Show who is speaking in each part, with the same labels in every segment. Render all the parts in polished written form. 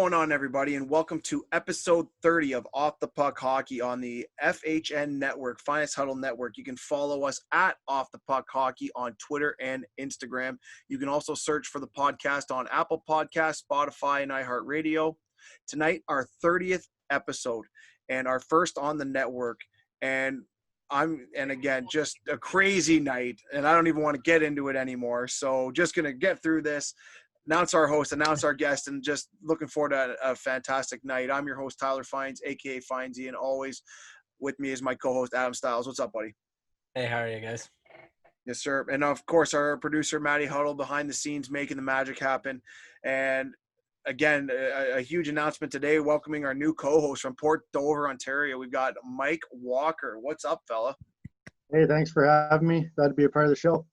Speaker 1: going on, everybody, and welcome to episode 30 of Off the Puck Hockey on the FHN Network, Finest Huddle Network. You can follow us at Off the Puck Hockey on Twitter and Instagram. You can also search for the podcast on Apple Podcasts, Spotify, and iHeartRadio. Tonight, our 30th episode and our first on the network. And again, just a crazy night, and I don't even want to get into it anymore. So just going to get through this. Announce our host, announce our guest, and just looking forward to a fantastic night. I'm your host, Tyler Fines, a.k.a. Finesy, and always with me is my co-host, Adam Stiles. What's up, buddy?
Speaker 2: Hey, how are you guys?
Speaker 1: Yes, sir. And, of course, our producer, Maddie Huddle, behind the scenes, making the magic happen. And, again, a huge announcement today, welcoming our new co-host from Port Dover, Ontario. We've got Mike Walker. What's up, fella?
Speaker 3: Hey, thanks for having me. Glad to be a part of the show.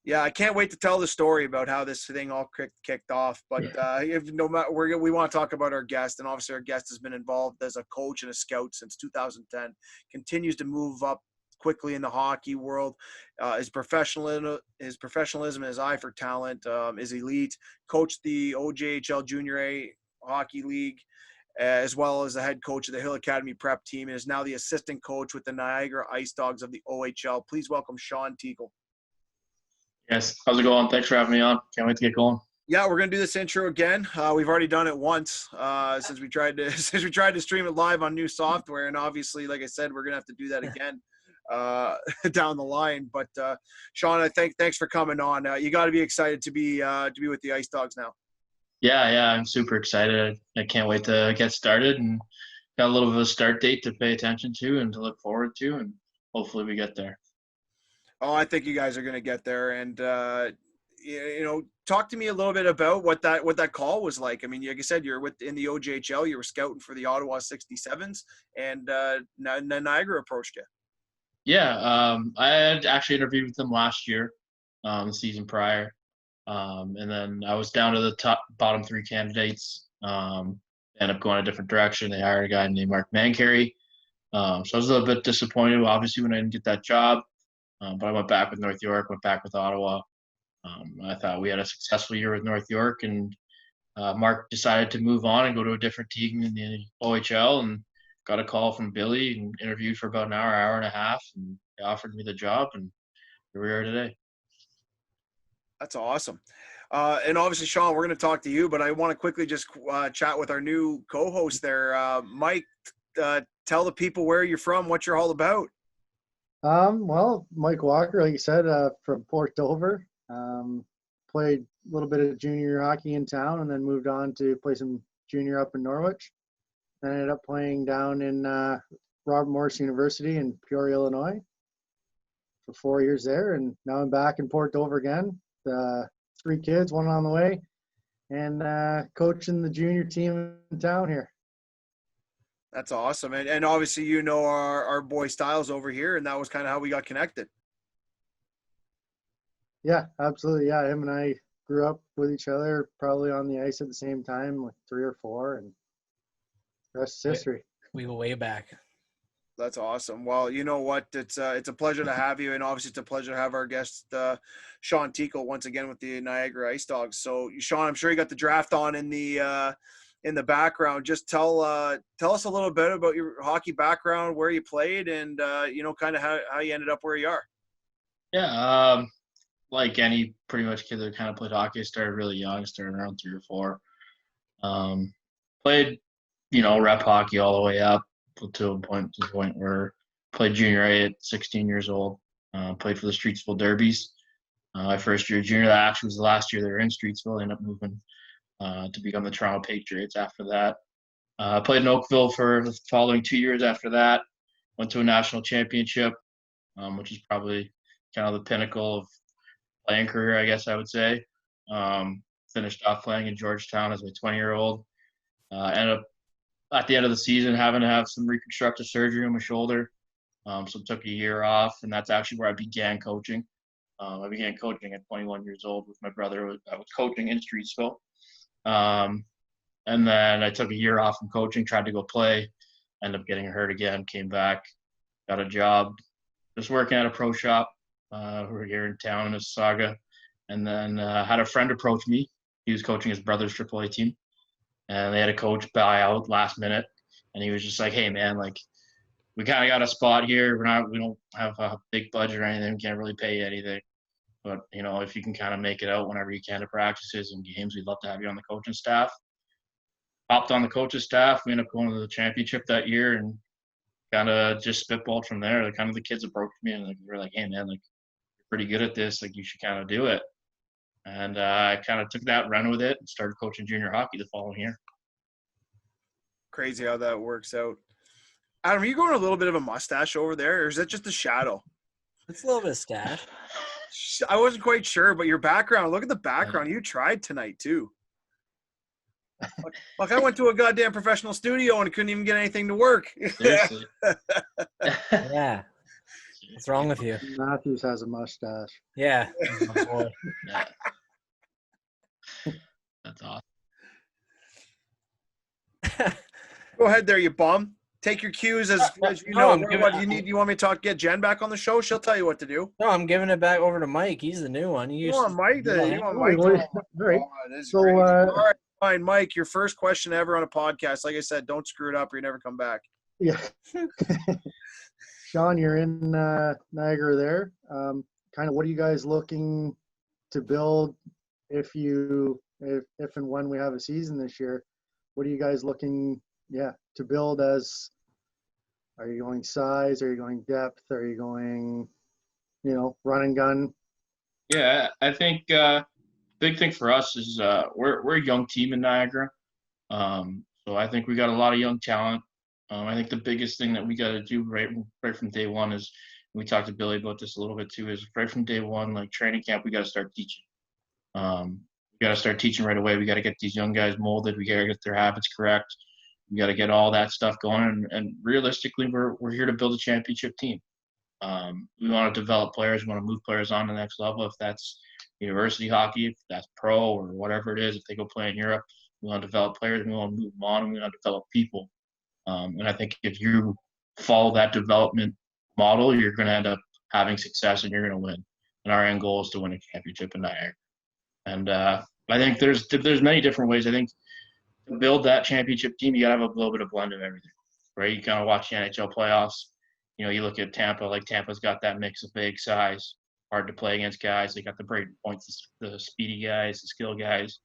Speaker 1: Yeah, I can't wait to tell the story about how this thing all kicked off. But we want to talk about our guest, and obviously our guest has been involved as a coach and a scout since 2010. Continues to move up quickly in the hockey world. His professionalism, and his eye for talent is elite. Coached the OJHL Junior A Hockey League, as well as the head coach of the Hill Academy Prep team, and is now the assistant coach with the Niagara Ice Dogs of the OHL. Please welcome Sean Teakle.
Speaker 4: Yes, how's it going? Thanks for having me on. Can't wait to get going.
Speaker 1: Yeah, we're gonna do this intro again. We've already done it once since we tried to stream it live on new software, and obviously, like I said, we're gonna have to do that again down the line. But Sean, thanks for coming on. You got to be excited to be with the Ice Dogs now.
Speaker 4: Yeah, I'm super excited. I can't wait to get started, and got a little bit of a start date to pay attention to and to look forward to, and hopefully we get there.
Speaker 1: Oh, I think you guys are going to get there. And, talk to me a little bit about what that call was like. I mean, like I said, you're in the OJHL, you were scouting for the Ottawa 67s, and Niagara approached you.
Speaker 4: Yeah, I had actually interviewed with them last year, the season prior. And then I was down to the bottom three candidates, ended up going a different direction. They hired a guy named Mark Mancarey. So I was a little bit disappointed, obviously, when I didn't get that job. But I went back with North York, went back with Ottawa. I thought we had a successful year with North York, and Mark decided to move on and go to a different team in the OHL, and got a call from Billy and interviewed for about an hour and a half, and they offered me the job, and here we are today.
Speaker 1: That's awesome. And obviously, Sean, we're going to talk to you, but I want to quickly just chat with our new co-host there. Mike, tell the people where you're from, what you're all about.
Speaker 3: Well, Mike Walker, like you said, from Port Dover. Played a little bit of junior hockey in town, and then moved on to play some junior up in Norwich. Then ended up playing down in Robert Morris University in Peoria, Illinois for 4 years there. And now I'm back in Port Dover again. 3 kids, 1 on the way, and coaching the junior team in town here.
Speaker 1: That's awesome. And obviously, our boy Stiles over here, and that was kind of how we got connected.
Speaker 3: Yeah, absolutely. Yeah, him and I grew up with each other, probably on the ice at the same time, like 3 or 4, and the rest is history.
Speaker 2: We go way back.
Speaker 1: That's awesome. Well, you know what? It's a pleasure to have you, and obviously it's a pleasure to have our guest, Sean Teakle, once again with the Niagara Ice Dogs. So, Sean, I'm sure you got the draft on in the background. Just tell us a little bit about your hockey background, where you played, and kind of how you ended up where you are.
Speaker 4: Yeah, like any pretty much kid that kind of played hockey, I started really young, started around 3 or 4. Played, rep hockey all the way up to the point where played junior A at 16 years old. Played for the Streetsville Derbies. My first year junior, that actually was the last year they were in Streetsville. They ended up moving to become the Toronto Patriots after that. Played in Oakville for the following 2 years after that. Went to a national championship, which is probably kind of the pinnacle of playing career, I guess I would say. Finished off playing in Georgetown as a 20-year-old. Ended up at the end of the season having to have some reconstructive surgery on my shoulder. So took a year off, and that's actually where I began coaching. I began coaching at 21 years old with my brother. I was coaching in Streetsville. And then I took a year off from coaching, tried to go play, ended up getting hurt again, came back, got a job, just working at a pro shop. We're here in town in Mississauga. And then had a friend approach me. He was coaching his brother's AAA team. and they had a coach buy out last minute, and he was just like, "Hey, man, like we kind of got a spot here. We don't have a big budget or anything. We can't really pay you anything, but if you can kind of make it out whenever you can to practices and games, we'd love to have you on the coaching staff." Hopped on the coach's staff. We ended up going to the championship that year, and kind of just spitballed from there. Like, kind of the kids approached me and they were like, "Hey, man, like you're pretty good at this. Like you should kind of do it." And I kind of took that, run with it, and started coaching junior hockey the following year.
Speaker 1: Crazy how that works out. Adam, are you growing a little bit of a mustache over there, or is that just a shadow?
Speaker 2: It's a little bit of stash.
Speaker 1: I wasn't quite sure, but your background, look at the background. You tried tonight, too. Like I went to a goddamn professional studio and couldn't even get anything to work.
Speaker 4: Seriously.
Speaker 2: Yeah. What's wrong with you?
Speaker 3: Matthews has a mustache.
Speaker 2: Yeah. Oh, boy.
Speaker 4: Yeah. That's awesome.
Speaker 1: Go ahead there, you bum. Take your cues as you
Speaker 2: No,
Speaker 1: know.
Speaker 2: I'm giving-
Speaker 1: What do you need? You want me to get Jen back on the show? She'll tell you what to do.
Speaker 2: No, I'm giving it back over to Mike. He's the new one.
Speaker 1: You want Mike to? You want
Speaker 3: Oh,
Speaker 1: Mike
Speaker 3: well,
Speaker 1: to?
Speaker 3: all right.
Speaker 1: Oh, this is
Speaker 3: So,
Speaker 1: crazy. All right, fine, Mike. Your first question ever on a podcast. Like I said, don't screw it up or you never come back.
Speaker 3: Yeah. Sean, you're in Niagara there. Kind of what are you guys looking to build if and when we have a season this year? What are you guys looking to build as? Are you going size? Are you going depth? Are you going, run and gun?
Speaker 4: Yeah, I think big thing for us is we're a young team in Niagara. So I think we got a lot of young talent. I think the biggest thing that we got to do right from day one is, we talked to Billy about this a little bit too, is right from day one, like training camp, we got to start teaching. We got to start teaching right away. We got to get these young guys molded. We got to get their habits correct. We got to get all that stuff going. And realistically, we're here to build a championship team. We want to develop players. We want to move players on to the next level. If that's university hockey, if that's pro or whatever it is, if they go play in Europe, we want to develop players. We want to move them on, and we want to develop people. And I think if you follow that development model, you're going to end up having success and you're going to win. And our end goal is to win a championship in Niagara. And I think there's many different ways. I think to build that championship team, you got to have a little bit of blend of everything, right? You kind of watch the NHL playoffs. You look at Tampa, like Tampa's got that mix of big size, hard to play against guys. They got the break points, the speedy guys, the skill guys.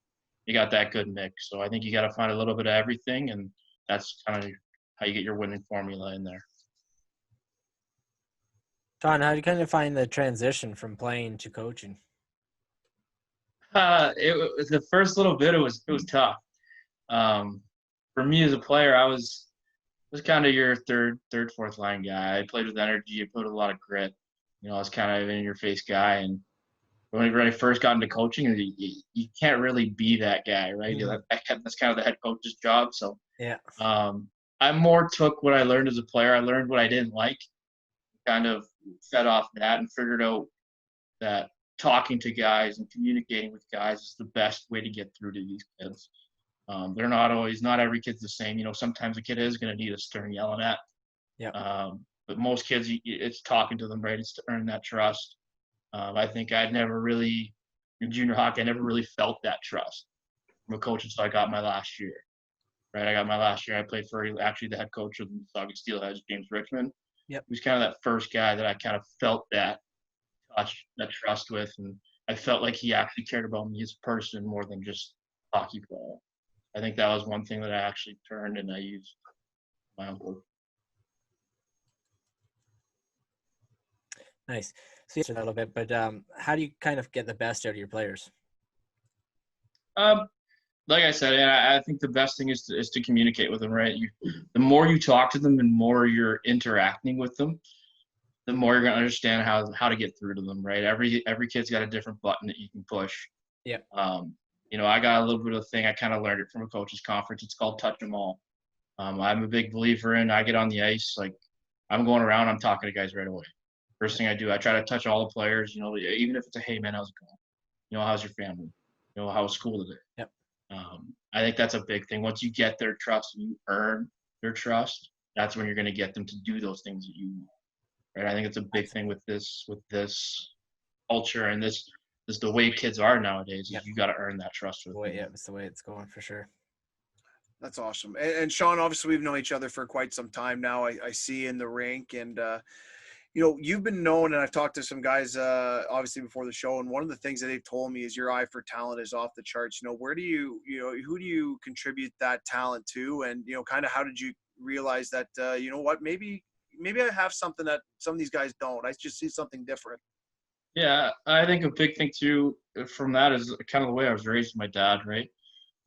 Speaker 4: You got that good mix. So I think you got to find a little bit of everything, and that's kind of how you get your winning formula in there.
Speaker 2: John, how do you kind of find the transition from playing to coaching?
Speaker 4: The first little bit, it was tough. For me as a player, I was kind of your third, fourth line guy. I played with energy. I put a lot of grit. I was kind of an in-your-face guy. And when I first got into coaching, you can't really be that guy, right?
Speaker 2: Mm-hmm.
Speaker 4: That's kind of the head coach's job. So
Speaker 2: Yeah.
Speaker 4: I more took what I learned as a player. I learned what I didn't like, kind of fed off that, and figured out that talking to guys and communicating with guys is the best way to get through to these kids. They're not every kid's the same. Sometimes a kid is going to need a stern yelling at.
Speaker 2: Yeah.
Speaker 4: But most kids, it's talking to them, right? It's to earn that trust. I think in junior hockey, I never really felt that trust from a coach until I got my last year. Right, I got my last year. I played for actually the head coach of the Mississauga Steelheads, James Richmond.
Speaker 2: Yep.
Speaker 4: He was kind of that first guy that I kind of felt that touch, that trust with, and I felt like he actually cared about me as a person more than just hockey player. I think that was one thing that I actually turned and I used my own coach.
Speaker 2: Nice. So you answered that a little bit, but how do you kind of get the best out of your players?
Speaker 4: Like I said, I think the best thing is to communicate with them, right? The more you talk to them and more you're interacting with them, the more you're going to understand how to get through to them, right? Every kid's got a different button that you can push.
Speaker 2: Yeah.
Speaker 4: I got a little bit of a thing. I kind of learned it from a coach's conference. It's called touch them all. I'm a big believer in, I get on the ice, like I'm going around, I'm talking to guys right away. First thing I do, I try to touch all the players, even if it's a, hey man, how's it going? How's your family? How was school today?
Speaker 2: Yep.
Speaker 4: I think that's a big thing. Once you get their trust and you earn their trust, that's when you're going to get them to do those things that you want. Right? I think it's a big thing with this culture and this the way kids are nowadays.
Speaker 2: Yep.
Speaker 4: Is you got to earn that trust with them.
Speaker 2: Yeah, it's the way it's going for sure.
Speaker 1: That's awesome. And Sean, obviously we've known each other for quite some time now. I see you in the rink, and you've been known, and I've talked to some guys obviously before the show, and one of the things that they've told me is your eye for talent is off the charts. Where do who do you contribute that talent to, and kind of how did you realize that what, maybe I have something that some of these guys don't. I just see something different.
Speaker 4: Yeah, I think a big thing too from that is kind of the way I was raised with my dad, right?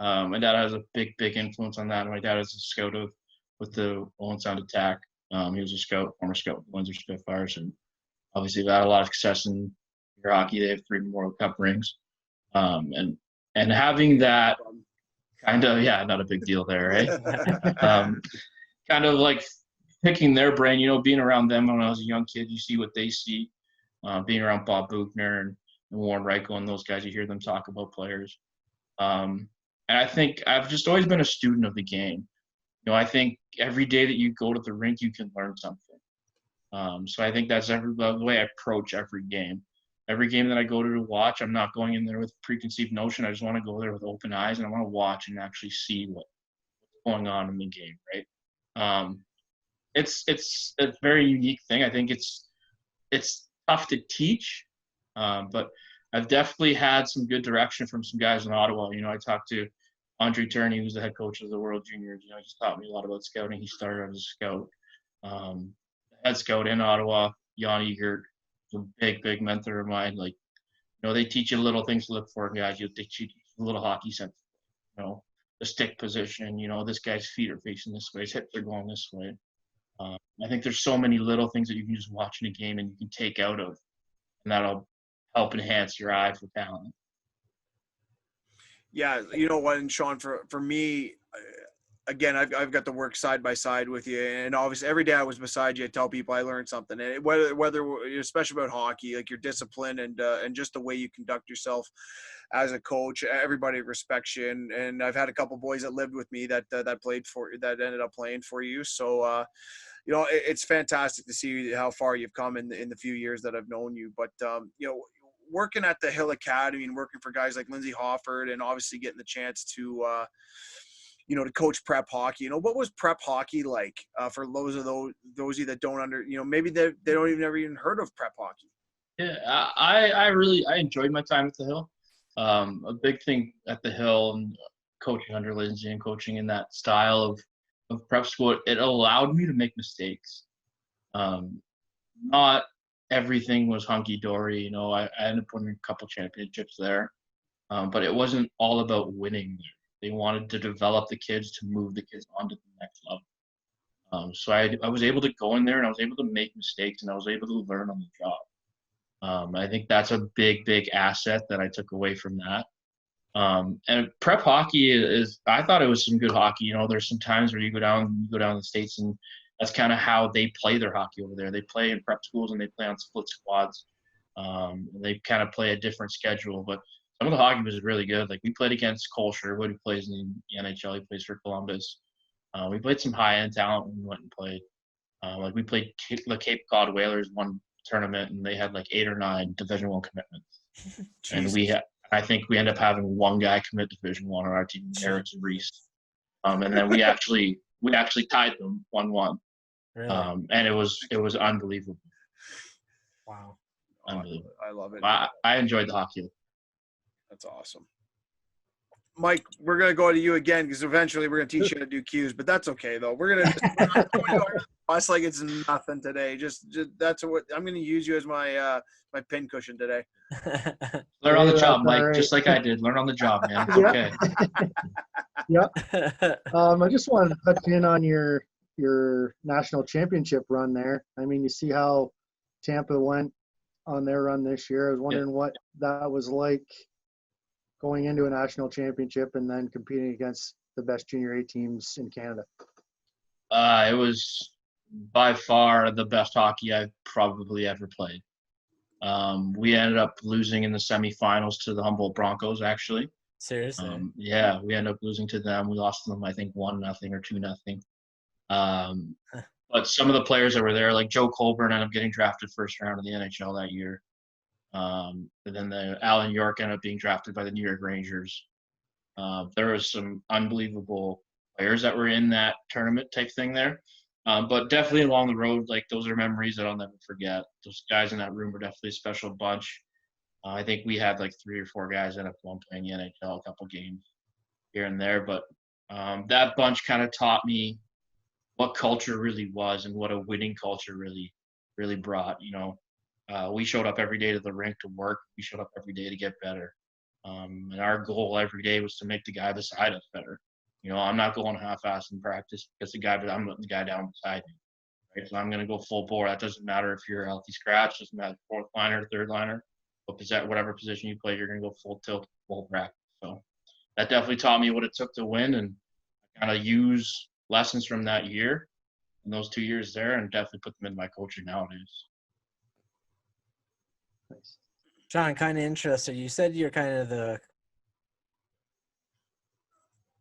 Speaker 4: My dad has a big influence on that. My dad is a scout with the Owen Sound Attack. He was a scout, former scout with Windsor Spitfires, and obviously they've had a lot of success in your hockey. They have 3 World Cup rings, and having that kind of, yeah, not a big deal there, right? Kind of like picking their brain, being around them when I was a young kid. You see what they see. Being around Bob Buchner and Warren Reichel and those guys, you hear them talk about players. And I think I've just always been a student of the game. I think every day that you go to the rink, you can learn something. So I think that's the way I approach every game. Every game that I go to watch, I'm not going in there with preconceived notion. I just want to go there with open eyes, and I want to watch and actually see what's going on in the game, right? It's a very unique thing. I think it's tough to teach, but I've definitely had some good direction from some guys in Ottawa. I talked to Andre Turney, who's the head coach of the World Juniors. He's taught me a lot about scouting. He started as a scout. The head scout in Ottawa, Jan Egert, is a big mentor of mine. They teach you little things to look for, guys. They teach you a little hockey sense. The stick position. This guy's feet are facing this way. His hips are going this way. I think there's so many little things that you can just watch in a game and you can take out of, and that'll help enhance your eye for talent.
Speaker 1: Yeah, you know what, and Sean, for me, again, I've got to work side by side with you, and obviously every day I was beside you, I tell people I learned something, and whether especially about hockey, like your discipline and just the way you conduct yourself as a coach. Everybody respects you, and I've had a couple boys that lived with me that ended up playing for you. So it's fantastic to see how far you've come in the few years that I've known you. But working at the Hill Academy and working for guys like Lindsay Hofford, and obviously getting the chance to to coach prep hockey. What was prep hockey like for those of you that don't maybe they don't even ever even heard of prep hockey?
Speaker 4: Yeah, I enjoyed my time at the Hill. A big thing at the Hill and coaching under Lindsay and coaching in that style of prep school, it allowed me to make mistakes. Not everything was hunky-dory. I ended up winning a couple championships there, but it wasn't all about winning. They wanted to develop the kids to move the kids on to the next level. So I was able to go in there and I was able to make mistakes and I was able to learn on the job. I think that's a big asset that I took away from that. And prep hockey I thought it was some good hockey. There's some times where you go down to the States, and that's kind of how they play their hockey over there. They play in prep schools and they play on split squads. And they kind of play a different schedule, but some of the hockey was really good. Like we played against Cole Sherwood, who plays in the NHL. He plays for Columbus. We played some high-end talent when we went and played. We played the Cape Cod Whalers one tournament, and they had 8 or 9 Division I commitments. And I think we ended up having one guy commit Division I on our team, Erickson Reese. And then we actually tied them 1-1.
Speaker 2: Really?
Speaker 4: And it was unbelievable.
Speaker 2: Wow.
Speaker 4: Unbelievable.
Speaker 1: I love it.
Speaker 4: I enjoyed the hockey.
Speaker 1: That's awesome. Mike, we're going to go to you again because eventually we're going to teach you how to do cues, but that's okay though. We're going to us like it's nothing today. Just that's what I'm going to use you as my my pin cushion today.
Speaker 4: Learn on the job, Mike, just like I did. Learn on the job, man. It's okay.
Speaker 3: Yep. I just wanted to touch in on your national championship run there. I mean, you see how Tampa went on their run this year. I was wondering what that was like going into a national championship and then competing against the best junior A teams in Canada.
Speaker 4: It was by far the best hockey I've probably ever played. We ended up losing in the semifinals to the Humboldt Broncos, actually.
Speaker 2: Seriously?
Speaker 4: Yeah, we ended up losing to them. We lost to them, I think, 1-0 or 2-0. But some of the players that were there, like Joe Colburn, ended up getting drafted first round of the NHL that year. And then Alan York ended up being drafted by the New York Rangers. There was some unbelievable players that were in that tournament type thing there. But definitely along the road, like those are memories that I'll never forget. Those guys in that room were definitely a special bunch. I think we had like 3 or 4 guys end up playing the NHL, a couple games here and there. But that bunch kind of taught me what culture really was and what a winning culture really brought. We showed up every day to the rink to work. We showed up every day to get better. And our goal every day was to make the guy beside us better. I'm not going half-assed in practice because I'm the guy down beside me. Right? So I'm going to go full bore. That doesn't matter if you're a healthy scratch. Doesn't matter fourth liner, third liner, whatever position you play, you're going to go full tilt, full practice. So that definitely taught me what it took to win, and kind of use lessons from that year and those 2 years there, and definitely put them in my coaching nowadays.
Speaker 3: Nice.
Speaker 2: Sean, kind of interested. You said you're kind of the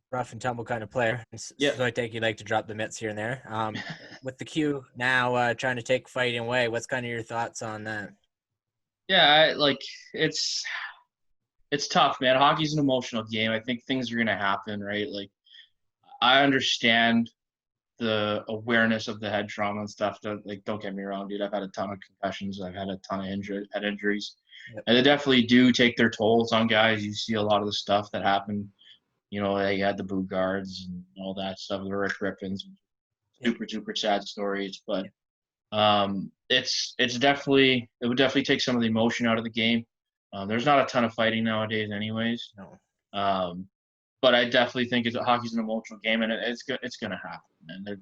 Speaker 2: rough and tumble kind of player.
Speaker 4: Yeah.
Speaker 2: So I think you like to drop the mitts here and there. With the Q now trying to take fighting away, what's kind of your thoughts on that?
Speaker 4: Yeah, it's tough, man. Hockey's an emotional game. I think things are going to happen, right? Like, I understand the awareness of the head trauma and stuff. Don't get me wrong, dude. I've had a ton of concussions. I've had a ton of head injuries.
Speaker 2: Yep.
Speaker 4: And they definitely do take their tolls on guys. You see a lot of the stuff that happened. You had the boot guards and all that stuff, the Rick Rippins, super sad stories. But it would definitely take some of the emotion out of the game. There's not a ton of fighting nowadays, anyways.
Speaker 2: No.
Speaker 4: But I definitely think hockey's an emotional game, and it's gonna happen. And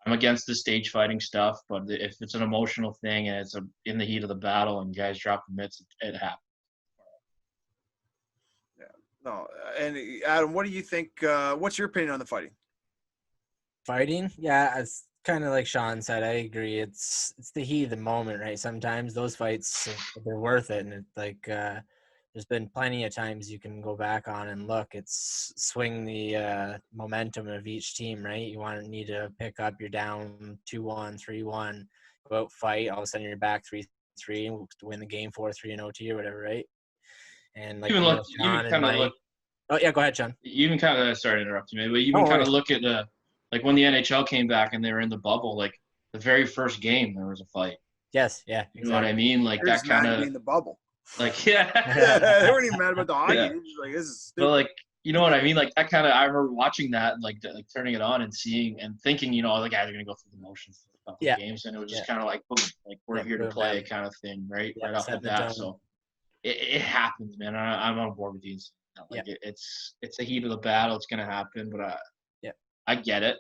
Speaker 4: I'm against the stage fighting stuff, but if it's an emotional thing and it's in the heat of the battle and guys drop the mitts, it happens.
Speaker 1: No, and Adam, what do you think? What's your opinion on the fighting?
Speaker 2: Fighting, yeah, it's kind of like Sean said. I agree. It's the heat of the moment, right? Sometimes those fights, they're worth it, and it's like there's been plenty of times you can go back on and look. It's swing the momentum of each team, right? You need to pick up. You're down 2-1, 3-1, go out, fight. All of a sudden, you're back 3-3 and win the game 4-3 in OT or whatever, right? And like Sean and Mike. Oh yeah, go ahead, Sean.
Speaker 4: You even kind of sorry to interrupt you, but you even kind of look at like when the NHL came back and they were in the bubble, like the very first game there was a fight.
Speaker 2: Yes, yeah, exactly.
Speaker 4: You know what I mean? Like that kind of
Speaker 1: in the bubble.
Speaker 4: Like
Speaker 1: they weren't even mad about the hockey. They're just like, this is stupid.
Speaker 4: But like, you know what I mean? Like that kind of, I remember watching that and like turning it on and seeing and thinking, the guys are gonna go through the motions for the games, and it was just kind of like, boom, like we're here to play kind of thing, right? Right off the bat. So it happens, man. I'm on board with you. Like it's the heat of the battle. It's gonna happen, but I get it.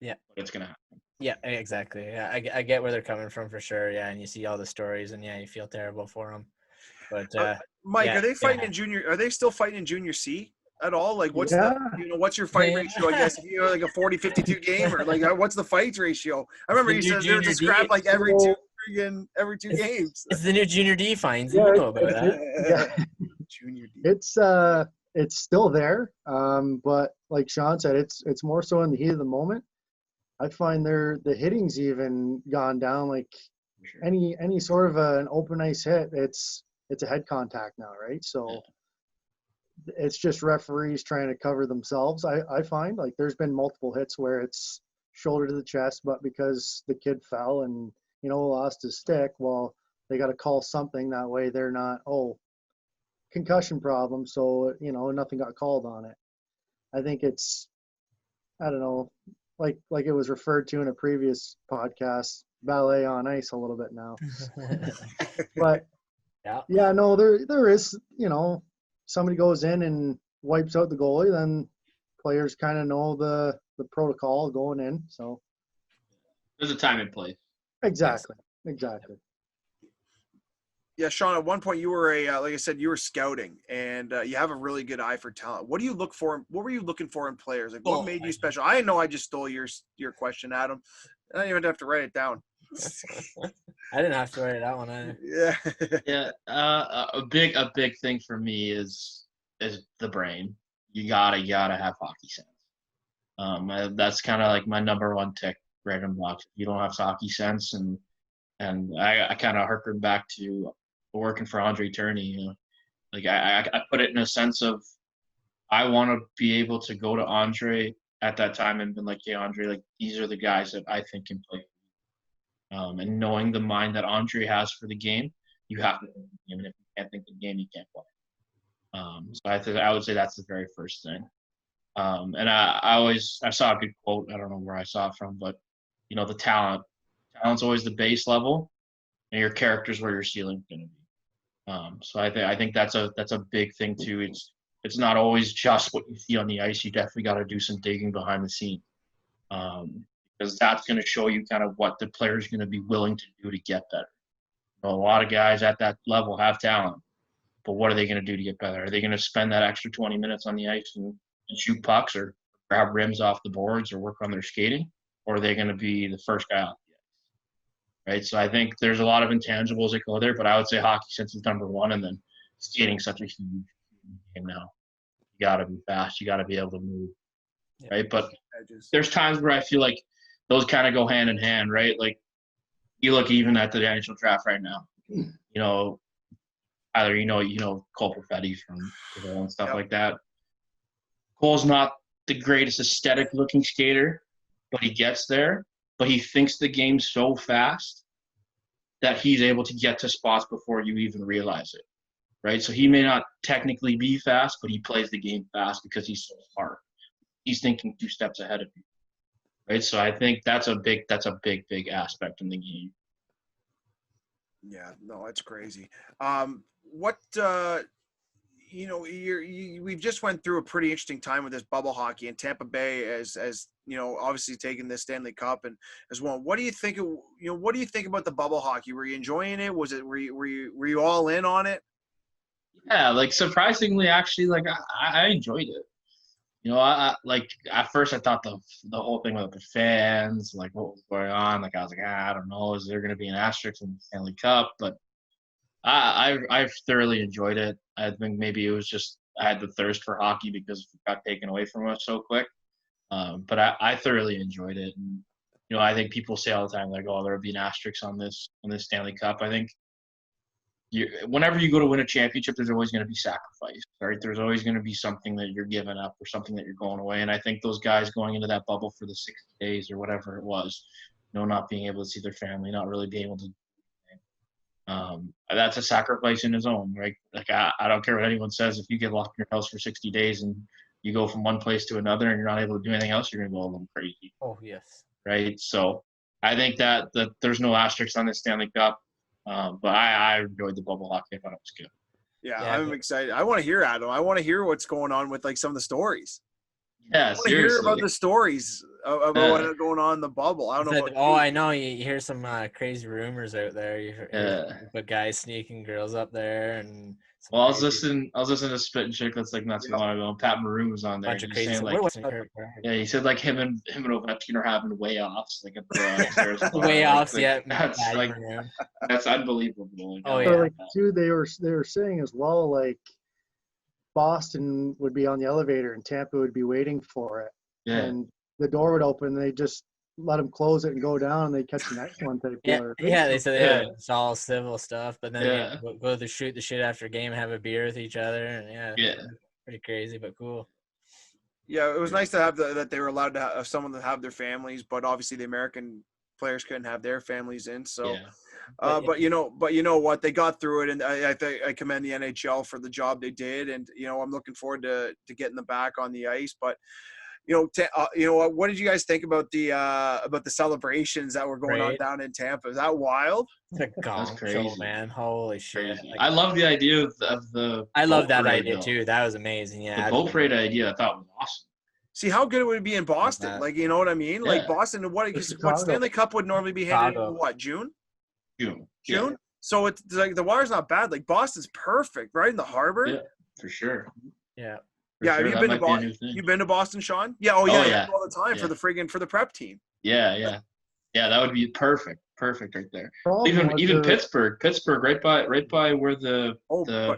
Speaker 2: Yeah,
Speaker 4: but it's gonna happen.
Speaker 2: Yeah, exactly. Yeah, I get where they're coming from for sure. Yeah, and you see all the stories, and you feel terrible for them. But
Speaker 1: Mike, are they fighting in junior? Are they still fighting in junior C at all? Like, what's what's your fight ratio? I guess if like a 40-52 game, or like what's the fight ratio? I remember you said there's a scrap like every two games.
Speaker 2: It's the new junior D fines. You know about that.
Speaker 3: Junior D. It's still there, but like Sean said, it's more so in the heat of the moment. I find the hitting's even gone down. Like any sort of an open ice hit, it's a head contact now, right? So it's just referees trying to cover themselves. I find like there's been multiple hits where it's shoulder to the chest, but because the kid fell and lost his stick, well, they got to call something that way. They're not concussion problem, so nothing got called on it. I think it's, I don't know, like it was referred to in a previous podcast, ballet on ice a little bit now. But no, there is, somebody goes in and wipes out the goalie, then players kind of know the protocol going in. So
Speaker 4: there's a time and place.
Speaker 3: Exactly.
Speaker 1: Yeah, Sean, at one point you were like I said, you were scouting, and you have a really good eye for talent. What do you look for? What were you looking for in players? Like, what made you special? I know I just stole your question, Adam. I didn't even have to write it down.
Speaker 2: I didn't have to write that one either.
Speaker 1: Yeah.
Speaker 4: A big thing for me is the brain. You gotta have hockey sense. That's kind of like my number one tick right in box. You don't have hockey sense, and I kind of harken back to working for Andre Turney. Like I put it in a sense of I want to be able to go to Andre at that time and been like, hey, Andre, like these are the guys that I think can play. And knowing the mind that Andre has for the game, you have to think of the game. And if you can't think of the game, you can't play. So I would say that's the very first thing. And I saw a good quote. I don't know where I saw it from, but the talent's always the base level, and your character's where your ceiling's going to be. So I think that's a big thing too. It's not always just what you see on the ice. You definitely got to do some digging behind the scenes, because that's going to show you kind of what the player's going to be willing to do to get better. A lot of guys at that level have talent, but what are they going to do to get better? Are they going to spend that extra 20 minutes on the ice and shoot pucks or grab rims off the boards or work on their skating? Or are they going to be the first guy off the ice? Right? So I think there's a lot of intangibles that go there, but I would say hockey since it's number one, and then skating's such a huge game now. You got to be fast. You got to be able to move. Right? But there's times where I feel like those kind of go hand in hand, right? Like you look even at the NHL draft right now, either Cole Perfetti from Teakle and stuff like that. Cole's not the greatest aesthetic looking skater, but he gets there. But he thinks the game so fast that he's able to get to spots before you even realize it, right? So he may not technically be fast, but he plays the game fast because he's so smart. He's thinking 2 steps ahead of you, right? So I think that's a big aspect in the game.
Speaker 1: Yeah, no, it's crazy. We've just went through a pretty interesting time with this bubble hockey, and Tampa Bay as obviously taking this Stanley Cup and as well. What do you think about the bubble hockey? Were you enjoying it? Were you all in on it?
Speaker 4: Yeah, like surprisingly, actually, like I enjoyed it. I like at first I thought the whole thing with the fans, like what was going on, like I was like, I don't know, is there going to be an asterisk in the Stanley Cup? But I thoroughly enjoyed it. I think maybe it was just I had the thirst for hockey because it got taken away from us so quick. But I thoroughly enjoyed it, and I think people say all the time like, oh, there'll be an asterisk on this Stanley Cup. I think whenever you go to win a championship, there's always going to be sacrifice, right? There's always going to be something that you're giving up or something that you're going away. And I think those guys going into that bubble for the 60 days or whatever it was, not being able to see their family, not really being able to, that's a sacrifice in his own, right? Like I don't care what anyone says. If you get locked in your house for 60 days and you go from one place to another and you're not able to do anything else, you're going to go a little crazy.
Speaker 2: Oh, yes.
Speaker 4: Right? So I think that there's no asterisks on the Stanley Cup. But I enjoyed the bubble hockey. I thought it was good.
Speaker 1: Yeah, I'm excited. I want to hear, Adam. I want to hear what's going on with like some of the stories.
Speaker 4: Yeah,
Speaker 1: I want to hear about the stories about what's going on in the bubble. I don't know.
Speaker 2: I know. You hear some crazy rumors out there. You hear about guys sneaking girls up there and.
Speaker 4: Well, I was listening to Spit and Chicklets like not too long ago. Pat Maroon was on there.
Speaker 2: Bunch of crazy.
Speaker 4: He said like him and Ovechkin are having way offs like at the
Speaker 2: way offs. Yeah,
Speaker 4: that's unbelievable.
Speaker 3: Oh yeah. Like too, they were saying as well like Boston would be on the elevator and Tampa would be waiting for it.
Speaker 4: Yeah.
Speaker 3: And the door would open. And they just let them close it and go down, and they catch the next one type.
Speaker 2: Yeah, they said it's all civil stuff, but then they go to shoot the shit after a game, have a beer with each other, and pretty crazy, but cool.
Speaker 1: Yeah, it was nice to have that they were allowed to have someone to have their families, but obviously the American players couldn't have their families in. So, but you know what, they got through it, and I commend the NHL for the job they did, and I'm looking forward to getting them back on the ice, but. What did you guys think about the celebrations that were going on down in Tampa? Is that wild?
Speaker 2: It's a gong show, man. Holy shit.
Speaker 4: Like, I love the idea of the
Speaker 2: I love that idea too. That was amazing. Yeah.
Speaker 4: The boat parade idea I thought was awesome.
Speaker 1: See how good it would be in Boston. Like, you know what I mean? Yeah. Like Boston, what Stanley Cup would normally be handed in what, June?
Speaker 4: June.
Speaker 1: Yeah. So it's like the water's not bad. Like Boston's perfect, right in the harbor.
Speaker 4: Yeah, for sure.
Speaker 2: Yeah.
Speaker 1: Yeah, have you been to Boston? You've been to Boston, Sean? Yeah. Oh yeah. All the time for the prep team.
Speaker 4: Yeah. That would be perfect right there. Even Pittsburgh, right by where the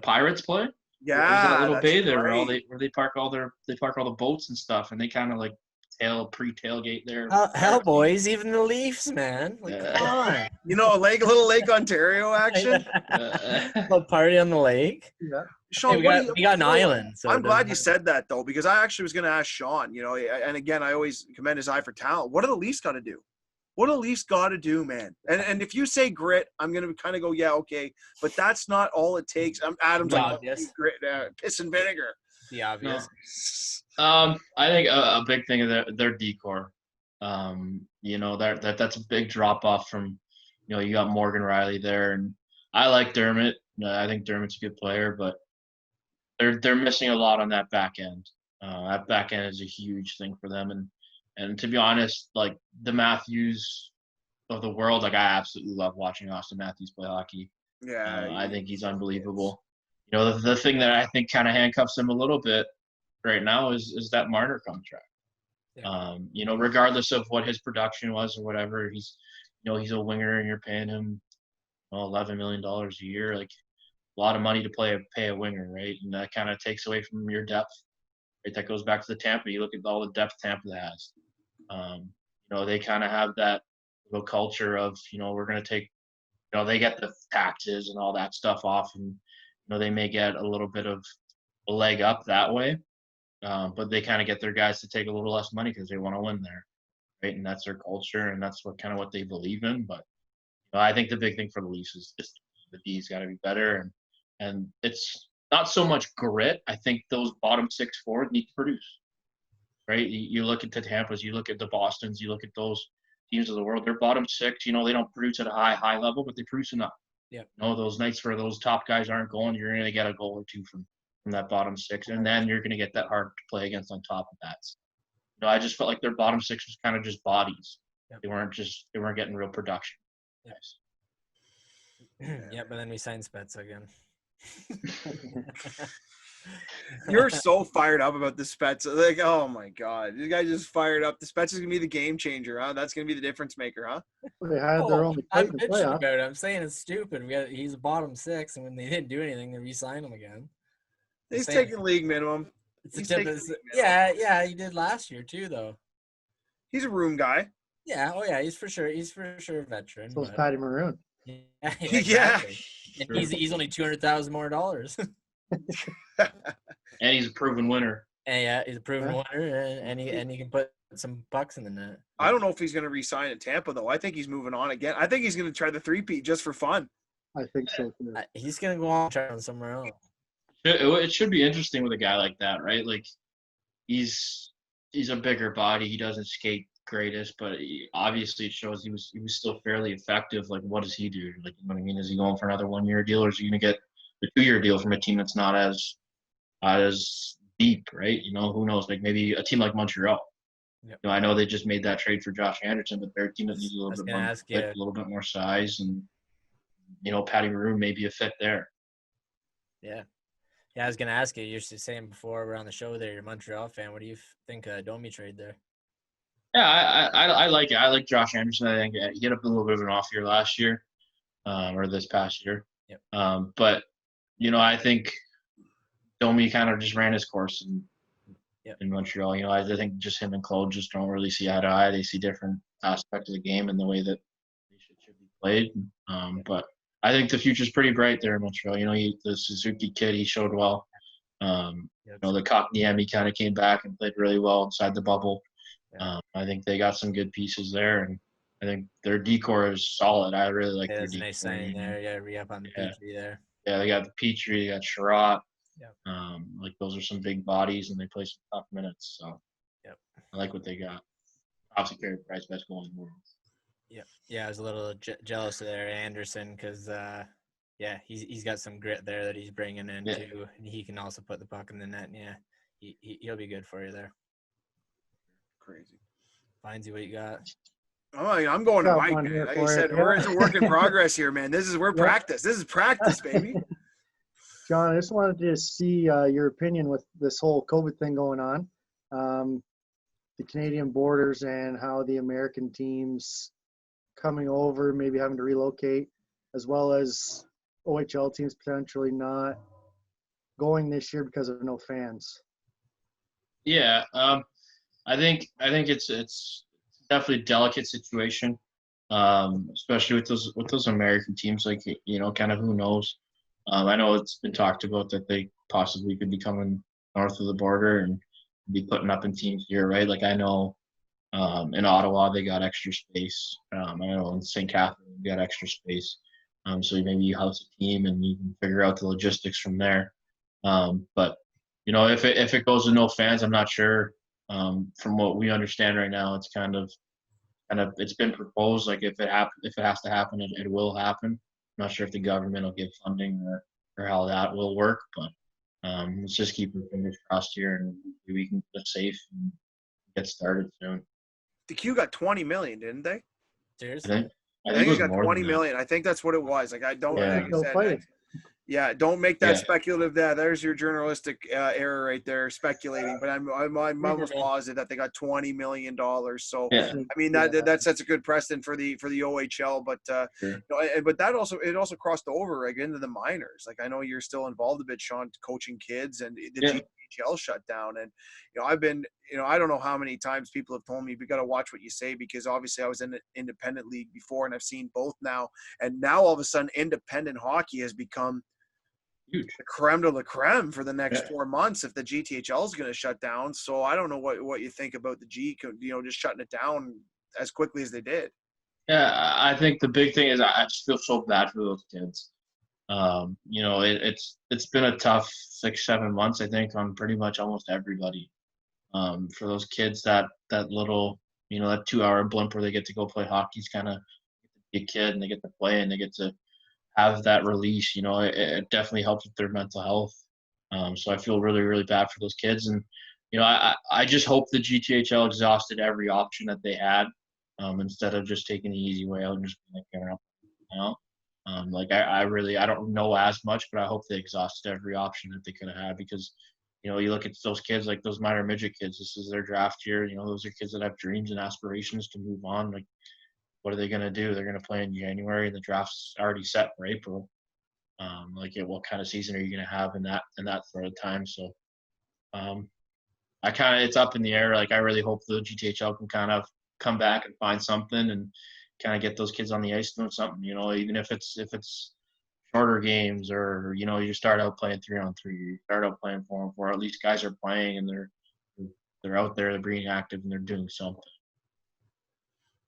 Speaker 4: Pirates play.
Speaker 1: Yeah,
Speaker 4: there's that little bay there where they park all the boats and stuff, and they kind of like pre-tailgate there.
Speaker 2: Hell, boys, even the Leafs, man. Like, come on.
Speaker 1: You know, a little Lake Ontario action.
Speaker 2: A party on the lake.
Speaker 3: Yeah.
Speaker 1: Sean,
Speaker 2: Hey, we got an island. So
Speaker 1: I'm glad you
Speaker 2: matter.
Speaker 1: said that, though, because I actually was going to ask Sean, you know, and again, I always commend his eye for talent. What do the Leafs got to do? What do the Leafs got to do, man? And if you say grit, I'm going to kind of go, yeah, okay. But that's not all it takes. Adam's
Speaker 2: The
Speaker 1: like,
Speaker 2: obvious.
Speaker 1: grit, piss and vinegar.
Speaker 2: The obvious.
Speaker 4: I think a big thing is their decor. You know, that's a big drop off from, you know, you got Morgan Riley there, and I like Dermott. I think Dermott's a good player, but they're missing a lot on that back end. That back end is a huge thing for them, and to be honest, like the Matthews of the world, like I absolutely love watching Austin Matthews play hockey.
Speaker 1: Yeah.
Speaker 4: I think he's unbelievable. You know, the thing that I think kind of handcuffs him a little bit right now is that Marner contract.
Speaker 2: Yeah.
Speaker 4: You know, regardless of what his production was or whatever, he's a winger and you're paying him $11 million a year, like a lot of money to pay a winger, right? And that kind of takes away from your depth. Right? That goes back to the Tampa. You look at all the depth Tampa has. You know, they kind of have that little culture of, you know, we're going to take, you know, they get the taxes and all that stuff off, and you know they may get a little bit of a leg up that way. But they kind of get their guys to take a little less money because they want to win there, right? And that's their culture, and that's what they believe in. But you know, I think the big thing for the Leafs is just the D's got to be better, and it's not so much grit. I think those bottom six forwards need to produce, right? You look at the Tampas, you look at the Bostons, you look at those teams of the world. Their bottom six, you know, they don't produce at a high level, but they produce enough.
Speaker 2: Yeah.
Speaker 4: You know, those nights where those top guys aren't going, you're going to get a goal or two from that bottom six, and then you're going to get that hard to play against on top of that. So, you know, I just felt like their bottom six was kind of just bodies.
Speaker 2: Yep.
Speaker 4: They weren't getting real production.
Speaker 2: Yes. Yeah, but then we signed Spets again.
Speaker 1: You're so fired up about the Spets. Like, oh my God, this guy just fired up. The Spets is gonna be the game changer, huh? That's gonna be the difference maker, huh?
Speaker 3: They had their only
Speaker 2: I'm
Speaker 3: fight in the
Speaker 2: bitching
Speaker 3: playoff.
Speaker 2: about it. I'm saying it's stupid. He's a bottom six, and when they didn't do anything, they re-signed him again.
Speaker 1: He's taking league minimum.
Speaker 2: Yeah, he did last year too, though.
Speaker 1: He's a room guy.
Speaker 2: Yeah, he's for sure a veteran.
Speaker 3: So is Patty Maroon.
Speaker 2: Yeah, exactly. And he's only $200,000 more.
Speaker 4: And he's a proven winner.
Speaker 2: And yeah, he's a proven winner, and he can put some pucks in the net.
Speaker 1: I don't know if he's going to re-sign in Tampa, though. I think he's moving on again. I think he's going to try the three-peat just for fun.
Speaker 3: I think so too.
Speaker 2: He's going to go on trying somewhere else.
Speaker 4: It should be interesting with a guy like that, right? Like he's a bigger body. He doesn't skate greatest, but obviously it shows he was still fairly effective. Like, what does he do? Like, you know what I mean? Is he going for another 1 year deal, or is he going to get the 2 year deal from a team that's not as deep, right? You know, who knows? Like maybe a team like Montreal.
Speaker 2: Yep.
Speaker 4: You know, I know they just made that trade for Josh Anderson, but they're a team that needs a little bit more size, and you know, Patty Maroon may be a fit there.
Speaker 2: Yeah. Yeah, I was gonna ask you. You're saying before we're on the show there, you're a Montreal fan. What do you think Domi trade there?
Speaker 4: Yeah, I like it. I like Josh Anderson. I think he had a little bit of an off year last year, or this past year.
Speaker 2: Yep.
Speaker 4: But you know, I think Domi kind of just ran his course in Montreal. You know, I think just him and Claude just don't really see eye to eye. They see different aspects of the game and the way that they should be played. But I think the future's pretty bright there in Montreal. You know, the Suzuki kid, he showed well. You know, the Kotkaniemi kind of came back and played really well inside the bubble. I think they got some good pieces there, and I think their decor is solid. I really like their decor.
Speaker 2: Nice signing there. Yeah, re-up on the Petrie there.
Speaker 4: Yeah, they got the Petrie, they got Sherratt.
Speaker 2: Yeah.
Speaker 4: Like those are some big bodies, and they play some tough minutes. So, I like what they got. Obviously, Carey Price, best goal in the world.
Speaker 2: Yeah, I was a little jealous of there, Anderson, because he's got some grit there that he's bringing in too, and he can also put the puck in the net. And he'll be good for you there.
Speaker 1: Crazy.
Speaker 2: Finds you what you got.
Speaker 1: Oh, I'm going to Mike, man. Like I said, it's a work in progress here, man. We're practice. This is practice, baby.
Speaker 3: John, I just wanted to see your opinion with this whole COVID thing going on. The Canadian borders and how the American teams coming over, maybe having to relocate, as well as OHL teams potentially not going this year because of no fans.
Speaker 4: Yeah. I think it's definitely a delicate situation, especially with those American teams. Like, you know, kind of who knows. I know it's been talked about that they possibly could be coming north of the border and be putting up in teams here, right? Like, I know in Ottawa they got extra space. I know in St. Catherine they got extra space. So maybe you house a team and you can figure out the logistics from there. But you know, if it goes to no fans, I'm not sure. From what we understand right now, it's kind of it's been proposed. Like if it has to happen, it will happen. I'm not sure if the government will give funding or how that will work, but let's just keep our fingers crossed here and we can get safe and get started soon.
Speaker 1: The Q got 20 million, didn't they?
Speaker 4: I
Speaker 2: Seriously?
Speaker 4: think I
Speaker 1: I
Speaker 4: think
Speaker 1: think
Speaker 4: it
Speaker 1: it
Speaker 4: was
Speaker 1: got
Speaker 4: more
Speaker 1: 20
Speaker 4: than that.
Speaker 1: million. I think that's what it was. Like, I don't.
Speaker 4: Yeah.
Speaker 1: Like I
Speaker 3: Go
Speaker 1: said,
Speaker 3: fight.
Speaker 1: yeah, don't make that
Speaker 4: Yeah.
Speaker 1: speculative. There's your journalistic error right there, speculating. But I'm almost positive that they got $20 million. So
Speaker 4: Yeah.
Speaker 1: I mean that sets a good precedent for the OHL. But
Speaker 4: Sure.
Speaker 1: you know, but that also crossed over like into the minors. Like I know you're still involved a bit, Sean, coaching kids, and the
Speaker 4: Yeah.
Speaker 1: GHL shut down. And you know, I've been, you know, I don't know how many times people have told me we got to watch what you say, because obviously I was in an independent league before and I've seen both now. And now all of a sudden independent hockey has become
Speaker 4: Huge.
Speaker 1: the creme de la creme for the next
Speaker 4: Yeah.
Speaker 1: 4 months if the GTHL is going to shut down. So I don't know what you think about the G, you know, just shutting it down as quickly as they did.
Speaker 4: Yeah, I think the big thing is I just feel so bad for those kids. You know, it's been a tough 6-7 months, I think, on pretty much almost everybody. For those kids, that little, you know, that 2 hour blimp where they get to go play hockey is kind of a kid and they get to play and they get to have that release. You know, it definitely helps with their mental health. So I feel really, really bad for those kids. And, you know, I just hope the GTHL exhausted every option that they had, instead of just taking the easy way out and just being like, you know. Like I don't know as much, but I hope they exhausted every option that they could have had, because, you know, you look at those kids, like those minor midget kids, this is their draft year. You know, those are kids that have dreams and aspirations to move on. Like, what are they going to do? They're going to play in January and the draft's already set for April. What kind of season are you going to have in that sort of time? So, it's up in the air. Like, I really hope the GTHL can kind of come back and find something and kind of get those kids on the ice doing something, you know, even if it's shorter games, or, you know, you start out playing 3-on-3, you start out playing 4-on-4, at least guys are playing and they're out there, they're being active and they're doing something.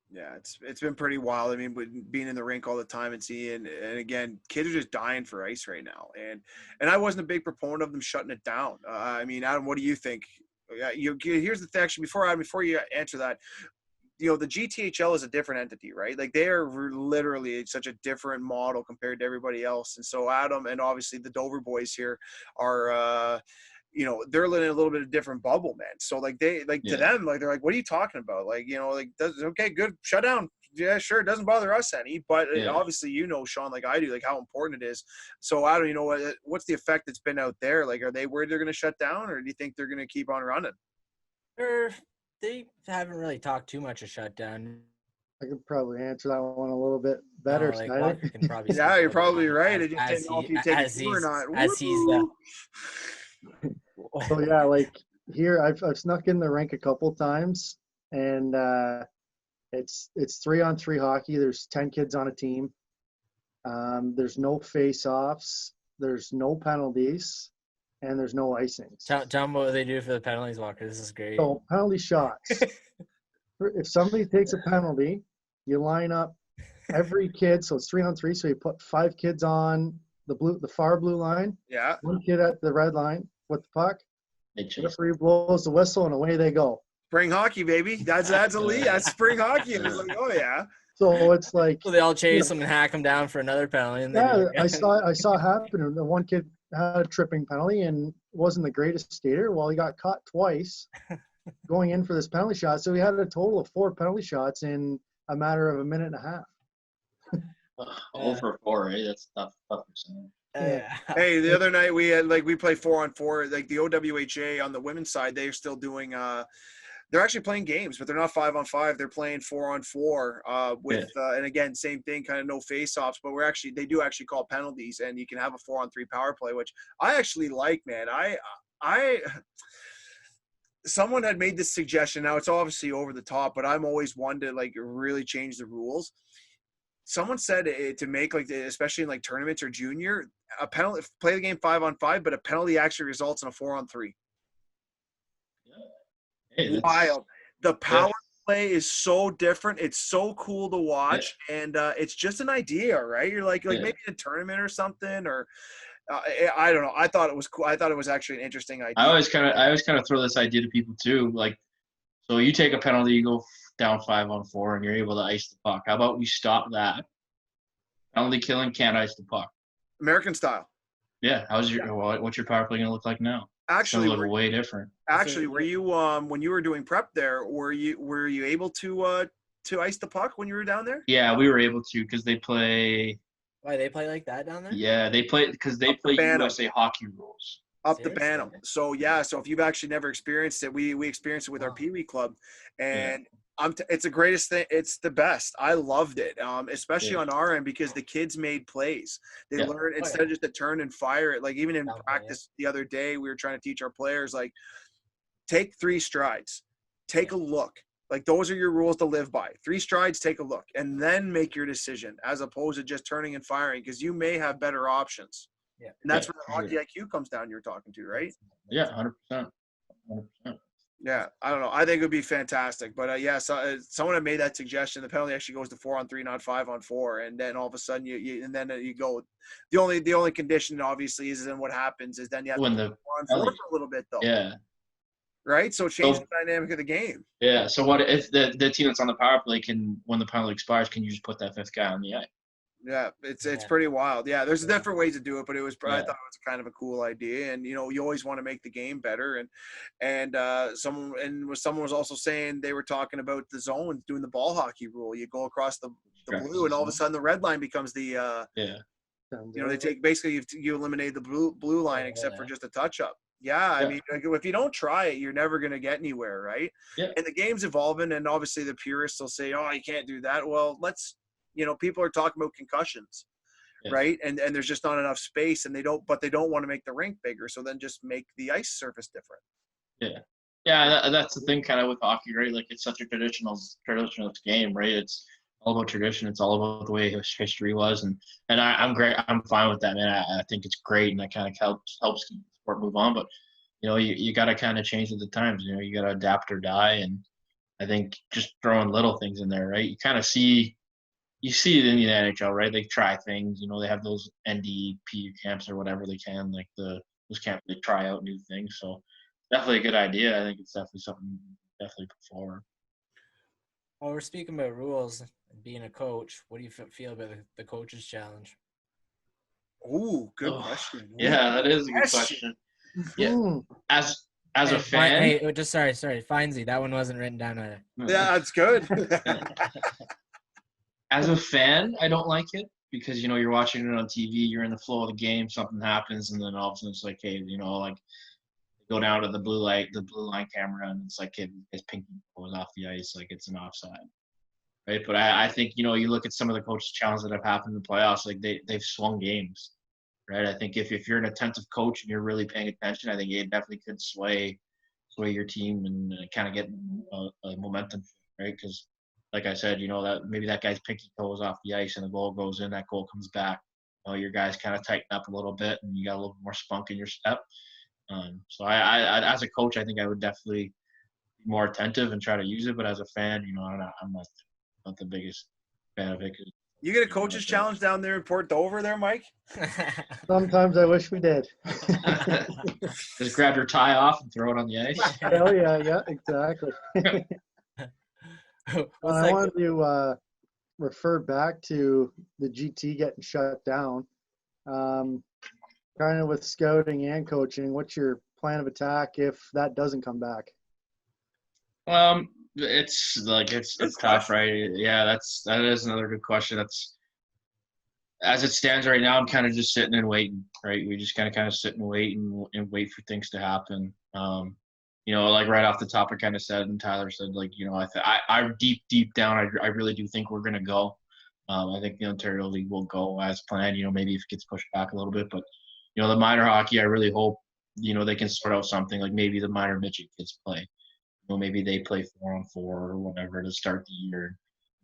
Speaker 1: Yeah, it's been pretty wild. I mean, being in the rink all the time and seeing, and again, kids are just dying for ice right now. And I wasn't a big proponent of them shutting it down. I mean, Adam, what do you think? Here's the thing. Actually, before you answer that, you know, the GTHL is a different entity, right? Like, they are literally such a different model compared to everybody else. And so Adam and obviously the Dover boys here are, you know, they're living in a little bit of different bubble, man. So like to them, like, they're like, what are you talking about? Like, you know, like, okay, good, shut down. Yeah, sure. It doesn't bother us any, but obviously, you know, Sean, like I do, like how important it is. So I don't, you know, what's the effect that's been out there? Like, are they worried they're going to shut down, or do you think they're going to keep on running?
Speaker 2: They haven't really talked too much of shutdown.
Speaker 3: I could probably answer that one a little bit better,
Speaker 2: Like,
Speaker 3: Snyder.
Speaker 2: Walker can probably
Speaker 1: Yeah, you're
Speaker 2: speak better
Speaker 1: probably
Speaker 2: on
Speaker 1: right.
Speaker 2: it
Speaker 1: I just didn't know if you take it or not.
Speaker 2: as he's
Speaker 3: So yeah, like here I've snuck in the rink a couple times, and it's 3-on-3 hockey. There's 10 kids on a team. There's no face-offs. There's no penalties, and there's no icings.
Speaker 2: Tell them what they do for the penalties, Walker. This is great.
Speaker 3: So penalty shots. If somebody takes a penalty, you line up every kid. So it's 3-on-3. So you put 5 kids on the far blue line.
Speaker 1: Yeah.
Speaker 3: 1 kid at the red line with the puck.
Speaker 4: They chase.
Speaker 3: Referee blows the whistle and away they go.
Speaker 1: Spring hockey, baby. That's elite. That's spring hockey. And it's like, oh yeah.
Speaker 3: So it's like,
Speaker 2: So they all chase them and hack them down for another penalty. And
Speaker 3: I saw it happen. The one kid had a tripping penalty and wasn't the greatest skater. Well, he got caught twice going in for this penalty shot. So he had a total of 4 penalty shots in a matter of a minute and a half.
Speaker 4: Over 4, eh? That's tough percentage.
Speaker 1: Hey, the other night we play 4-on-4. Like the OWHA on the women's side, they're still doing. They're actually playing games, but they're not 5-on-5. They're playing 4-on-4 with, and again, same thing, kind of no face-offs. But they do actually call penalties, and you can have a 4-on-3 power play, which I actually like, man. someone had made this suggestion. Now it's obviously over the top, but I'm always one to like really change the rules. Someone said to make like, especially in like tournaments or junior, a penalty, play the game 5-on-5, but a penalty actually results in a 4-on-3.
Speaker 4: Hey,
Speaker 1: Wild. The power
Speaker 4: yeah.
Speaker 1: play is so different. It's so cool to watch, and it's just an idea, right? You're like
Speaker 4: Yeah.
Speaker 1: maybe a tournament or something, or I don't know. I thought it was cool. I thought it was actually an interesting idea.
Speaker 4: I always kind of throw this idea to people too. Like, so you take a penalty, you go down 5-on-4, and you're able to ice the puck. How about we stop that? Penalty killing, can't ice the puck.
Speaker 1: American style.
Speaker 4: Yeah. What's your power play gonna look like now?
Speaker 1: Actually,
Speaker 4: It's gonna look way different.
Speaker 1: Actually, were you when you were doing prep there? Were you able to ice the puck when you were down there?
Speaker 4: Yeah, we were able to because they play.
Speaker 2: Why they play like that down there?
Speaker 4: Yeah, they play because they play USA hockey rules.
Speaker 1: Up the
Speaker 2: Seriously?
Speaker 1: Bantam. So yeah, so if you've actually never experienced it, we experienced it with our Pee Wee club, and it's the greatest thing. It's the best. I loved it, especially on our end because the kids made plays. They learned instead of just to turn and fire it. Like even in practice the other day, we were trying to teach our players like take 3 strides, take a look. Like those are your rules to live by. 3 strides, take a look, and then make your decision as opposed to just turning and firing because you may have better options.
Speaker 2: Yeah.
Speaker 1: And that's where the hockey IQ comes down you're talking to, right?
Speaker 4: Yeah, 100%. 100%.
Speaker 1: Yeah, I don't know. I think it would be fantastic. But, someone had made that suggestion. The penalty actually goes to 4-on-3, not 5-on-4. And then all of a sudden you go. The only condition, obviously, is then what happens is then you have to go 4-on-4 for a little bit, though.
Speaker 4: Yeah.
Speaker 1: Right? So it changes the dynamic of the game.
Speaker 4: Yeah. So what if the team that's on the power play when the penalty expires, can you just put that 5th guy on the ice?
Speaker 1: Yeah, it's pretty wild. Yeah, there's different ways to do it, but I thought it was kind of a cool idea. And you always want to make the game better. And someone was also saying they were talking about the zone, doing the ball hockey rule. You go across the blue, and all of a sudden the red line becomes the they take basically you eliminate the blue line except for just a touch up. Yeah, I mean, if you don't try it, you're never going to get anywhere, right?
Speaker 4: Yeah.
Speaker 1: And the game's evolving, and obviously the purists will say, "Oh, you can't do that." Well, people are talking about concussions, right? And there's just not enough space, and they don't want to make the rink bigger, so then just make the ice surface different.
Speaker 4: Yeah, that's the thing, kind of with hockey, right? Like it's such a traditional game, right? It's all about tradition. It's all about the way history was, and I'm great. I'm fine with that, man. I think it's great, and that kind of helps keep the sport move on. But you got to kind of change with the times. You got to adapt or die, and I think just throwing little things in there, right? You kind of see it in the NHL, right? They try things. They have those NDP camps or whatever they can, like those camps. They try out new things. So definitely a good idea. I think it's definitely something definitely put forward.
Speaker 2: Well, we're speaking about rules and being a coach. What do you feel about the coach's challenge?
Speaker 1: Ooh, good question.
Speaker 4: Yeah, that is a good question. Yeah, as a fan.
Speaker 2: Hey, just sorry, Findsy, that one wasn't written down either.
Speaker 1: Yeah, that's good.
Speaker 4: As a fan, I don't like it because you're watching it on TV, you're in the flow of the game, something happens, and then all of a sudden it's like, hey, like go down to the blue line camera, and it's like, hey, his pinky goes off the ice, like it's an offside, right? But I think you look at some of the coaches' challenges that have happened in the playoffs, like they've swung games, right? I think if you're an attentive coach and you're really paying attention, I think it definitely could sway your team and kind of get a momentum, right? Because like I said, that maybe that guy's pinky toe is off the ice and the goal goes in, that goal comes back. Your guys kind of tighten up a little bit and you got a little more spunk in your step. So I as a coach, I think I would definitely be more attentive and try to use it. But as a fan, I'm not the biggest fan of it.
Speaker 1: You get a coach's challenge down there in Port Dover there, Mike?
Speaker 3: Sometimes I wish we did.
Speaker 4: Just grab your tie off and throw it on the ice.
Speaker 3: Hell yeah, exactly. I wanted to refer back to the GT getting shut down. Kind of with scouting and coaching, what's your plan of attack if that doesn't come back?
Speaker 4: It's tough, right? Yeah, that is another good question. That's as it stands right now. I'm kind of just sitting and waiting, right? We just kind of sit and wait and wait for things to happen. Like right off the top, I kind of said, and Tyler said, like, I deep down, I really do think we're gonna go. I think the Ontario League will go as planned. Maybe if it gets pushed back a little bit, but the minor hockey, I really hope they can sort out something like maybe the minor midget kids play. maybe they play 4-on-4 or whatever to start the year.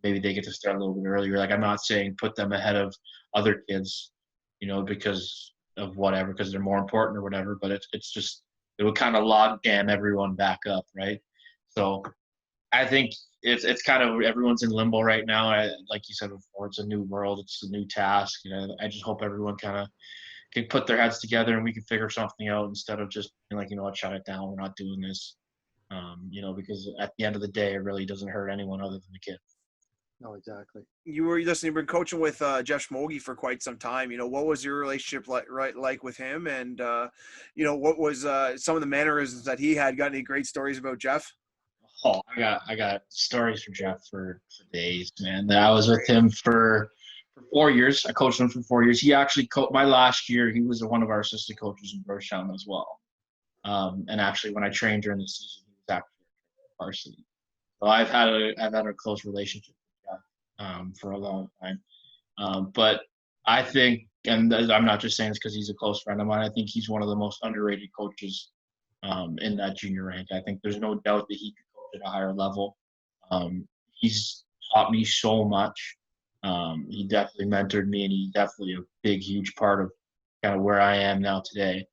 Speaker 4: Maybe they get to start a little bit earlier. Like, I'm not saying put them ahead of other kids, because of whatever, because they're more important or whatever, but it's just, it would kind of log jam everyone back up, right? So I think it's kind of, everyone's in limbo right now. Like you said before, it's a new world, it's a new task. I just hope everyone kind of can put their heads together and we can figure something out instead of just being like, what, shut it down, we're not doing this. Because at the end of the day, it really doesn't hurt anyone other than the kid.
Speaker 3: No, exactly.
Speaker 1: You've been coaching with Jeff Schmogi for quite some time. What was your relationship like with him? And, what was some of the mannerisms that he had? Got any great stories about Jeff?
Speaker 4: Oh, I got stories for Jeff for days, man. I was with him for 4 years. I coached him for 4 years. He actually my last year. He was one of our assistant coaches in Georgetown as well. And actually, when I trained during the season, he was actually varsity. So I've had a close relationship with Jeff for a long time. But I think, and I'm not just saying this because he's a close friend of mine, I think he's one of the most underrated coaches in that junior rank. I think there's no doubt that he could coach at a higher level. He's taught me so much. He definitely mentored me, and he's definitely a big, huge part of kind of where I am now today.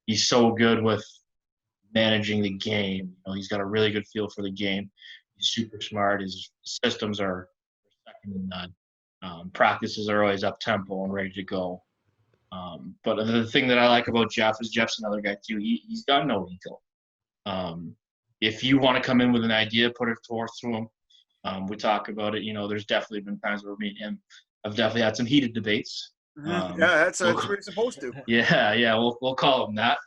Speaker 4: He's so good with managing the game. He's got a really good feel for the game. He's super smart. His systems are second to none. Practices are always up tempo and ready to go. But the thing that I like about Jeff is Jeff's another guy too. He's got no ego. If you want to come in with an idea, put it forth to him. We talk about it. There's definitely been times where me and him have definitely had some heated debates.
Speaker 1: Yeah, that's what you're supposed to.
Speaker 4: Yeah, we'll call them that.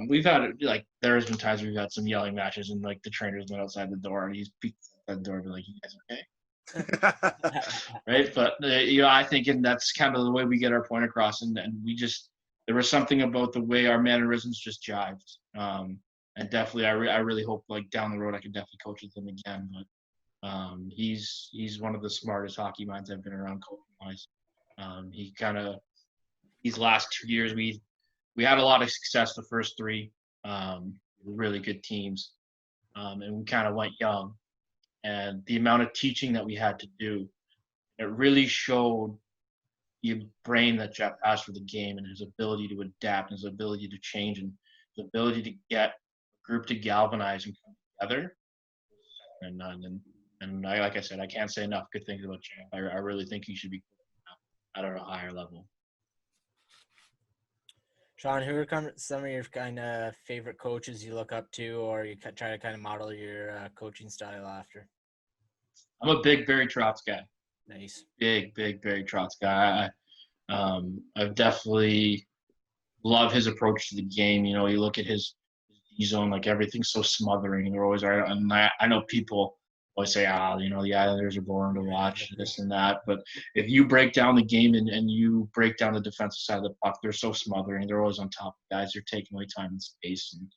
Speaker 4: We've had there's been times we've had some yelling matches, and the trainer's been outside the door, and he's peeked at the door, and be like, "You guys okay?" Right? But I think, and that's kind of the way we get our point across, and we just, there was something about the way our mannerisms just jived. And definitely, I really hope down the road I can definitely coach with him again. But he's one of the smartest hockey minds I've been around coaching wise. These last 2 years we had a lot of success the first three, really good teams, and we kind of went young. And the amount of teaching that we had to do, it really showed the brain that Jeff has for the game and his ability to adapt, and his ability to change, and his ability to get a group to galvanize and come together. And like I said, I can't say enough good things about Jeff. I really think he should be at a higher level.
Speaker 2: Sean, who are some of your kind of favorite coaches you look up to, or you try to kind of model your coaching style after?
Speaker 4: I'm a big Barry Trotz guy.
Speaker 2: Nice.
Speaker 4: Big Barry Trotz guy. I've definitely love his approach to the game. You look at his zone, everything's so smothering. They're always right. And I know people always say, the Islanders are boring to watch, this and that. But if you break down the game and you break down the defensive side of the puck, they're so smothering. They're always on top of guys. They're taking away time and space. And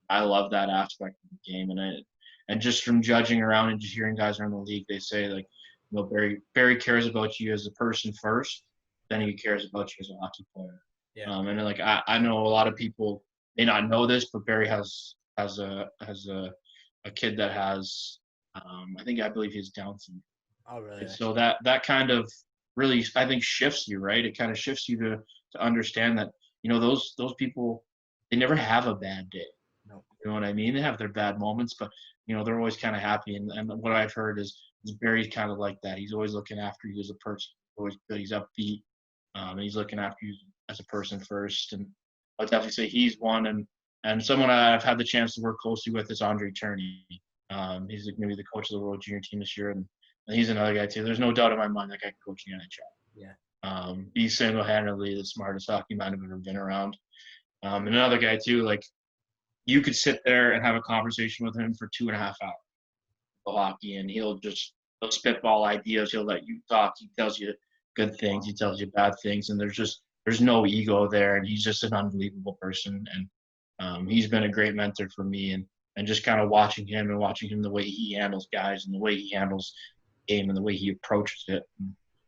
Speaker 4: I love that aspect of the game. And just from judging around and just hearing guys around the league, they say, Barry cares about you as a person first, then he cares about you as a hockey player.
Speaker 2: Yeah.
Speaker 4: And I know a lot of people may not know this, but Barry has a kid that has I believe he's Down syndrome.
Speaker 2: Oh, really?
Speaker 4: So that kind of really, I think, shifts you, right? It kind of shifts you to understand that those people, they never have a bad day.
Speaker 2: No.
Speaker 4: You know what I mean? They have their bad moments, but they're always kind of happy. And what I've heard is Barry's kind of like that. He's always looking after you as a person. Always good. He's upbeat, and he's looking after you as a person first. And I'd definitely say he's one. And someone I've had the chance to work closely with is Andre Turney. He's going to be the coach of the World Junior team this year, and he's another guy too. There's no doubt in my mind that guy can coach the NHL.
Speaker 2: Yeah.
Speaker 4: He's single-handedly the smartest hockey mind I've ever been around. And another guy too, you could sit there and have a conversation with him for 2.5 hours of hockey, and he'll spitball ideas. He'll let you talk. He tells you good things. He tells you bad things, and there's no ego there, and he's just an unbelievable person. And he's been a great mentor for me, and just kind of watching him the way he handles guys and the way he handles the game and the way he approaches it.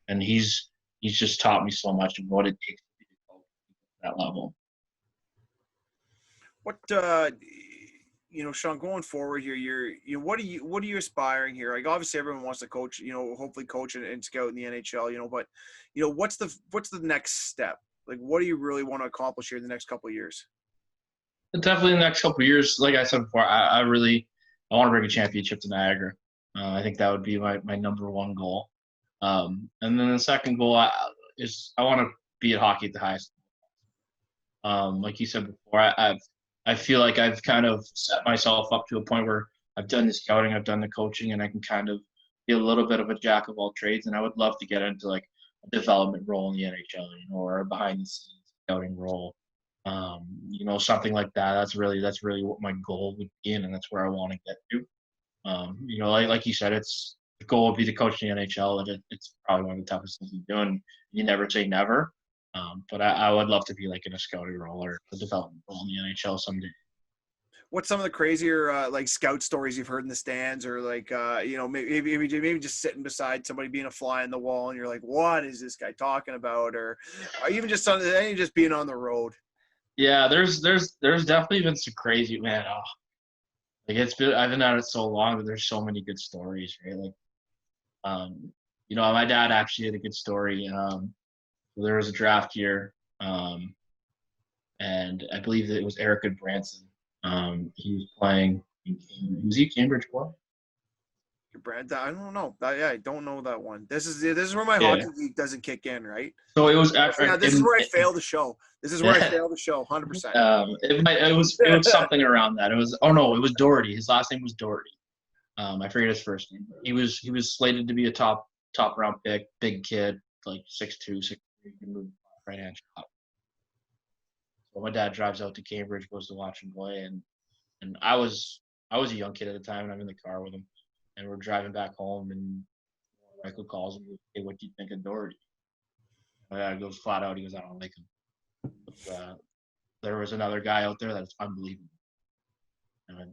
Speaker 4: And he's just taught me so much of what it takes to be a coach at that level.
Speaker 1: What Sean, going forward here, what are you aspiring here? Like, obviously everyone wants to coach, hopefully coach and scout in the NHL, but what's the next step? Like, what do you really want to accomplish here in the next couple of years?
Speaker 4: Definitely in the next couple of years, like I said before, I want to bring a championship to Niagara. I think that would be my number one goal. And then the second goal is I want to be at hockey at the highest. Like you said before, I feel like I've kind of set myself up to a point where I've done the scouting, I've done the coaching, and I can kind of be a little bit of a jack of all trades. And I would love to get into like a development role in the NHL, or a behind the scenes scouting role. Something like that. That's really what my goal would be, and that's where I want to get to. Like you said, the goal would be to coach in the NHL, and it's probably one of the toughest things to do. And you never say never. But I would love to be like in a scouting role or a development role in the NHL someday.
Speaker 1: What's some of the crazier like scout stories you've heard in the stands, or like maybe just sitting beside somebody being a fly on the wall, and you're like, what is this guy talking about? Or even just something, just being on the road.
Speaker 4: Yeah, there's definitely been some crazy, man. Oh, like I've been at it so long, but there's so many good stories, right? Like, my dad actually had a good story. There was a draft year, and I believe that it was Eric Goodbranson. He was playing in Cambridge. Was he Cambridge Club?
Speaker 1: Brad, I don't know. I don't know that one. This is where my hockey league doesn't kick in, right?
Speaker 4: So it was.
Speaker 1: This is where I fail the show. This is where I fail the show, 100%.
Speaker 4: It was something around that. It was Doherty. His last name was Doherty. I forget his first name. He was slated to be a top round pick, big kid, like 6'2", 6'3", can move right hand shot. So my dad drives out to Cambridge, goes to watch him play, and I was a young kid at the time, and I'm in the car with him, and we're driving back home, and Michael calls me, hey, what do you think of Doherty? My dad goes flat out, he goes, I don't like him. But, there was another guy out there that's unbelievable. And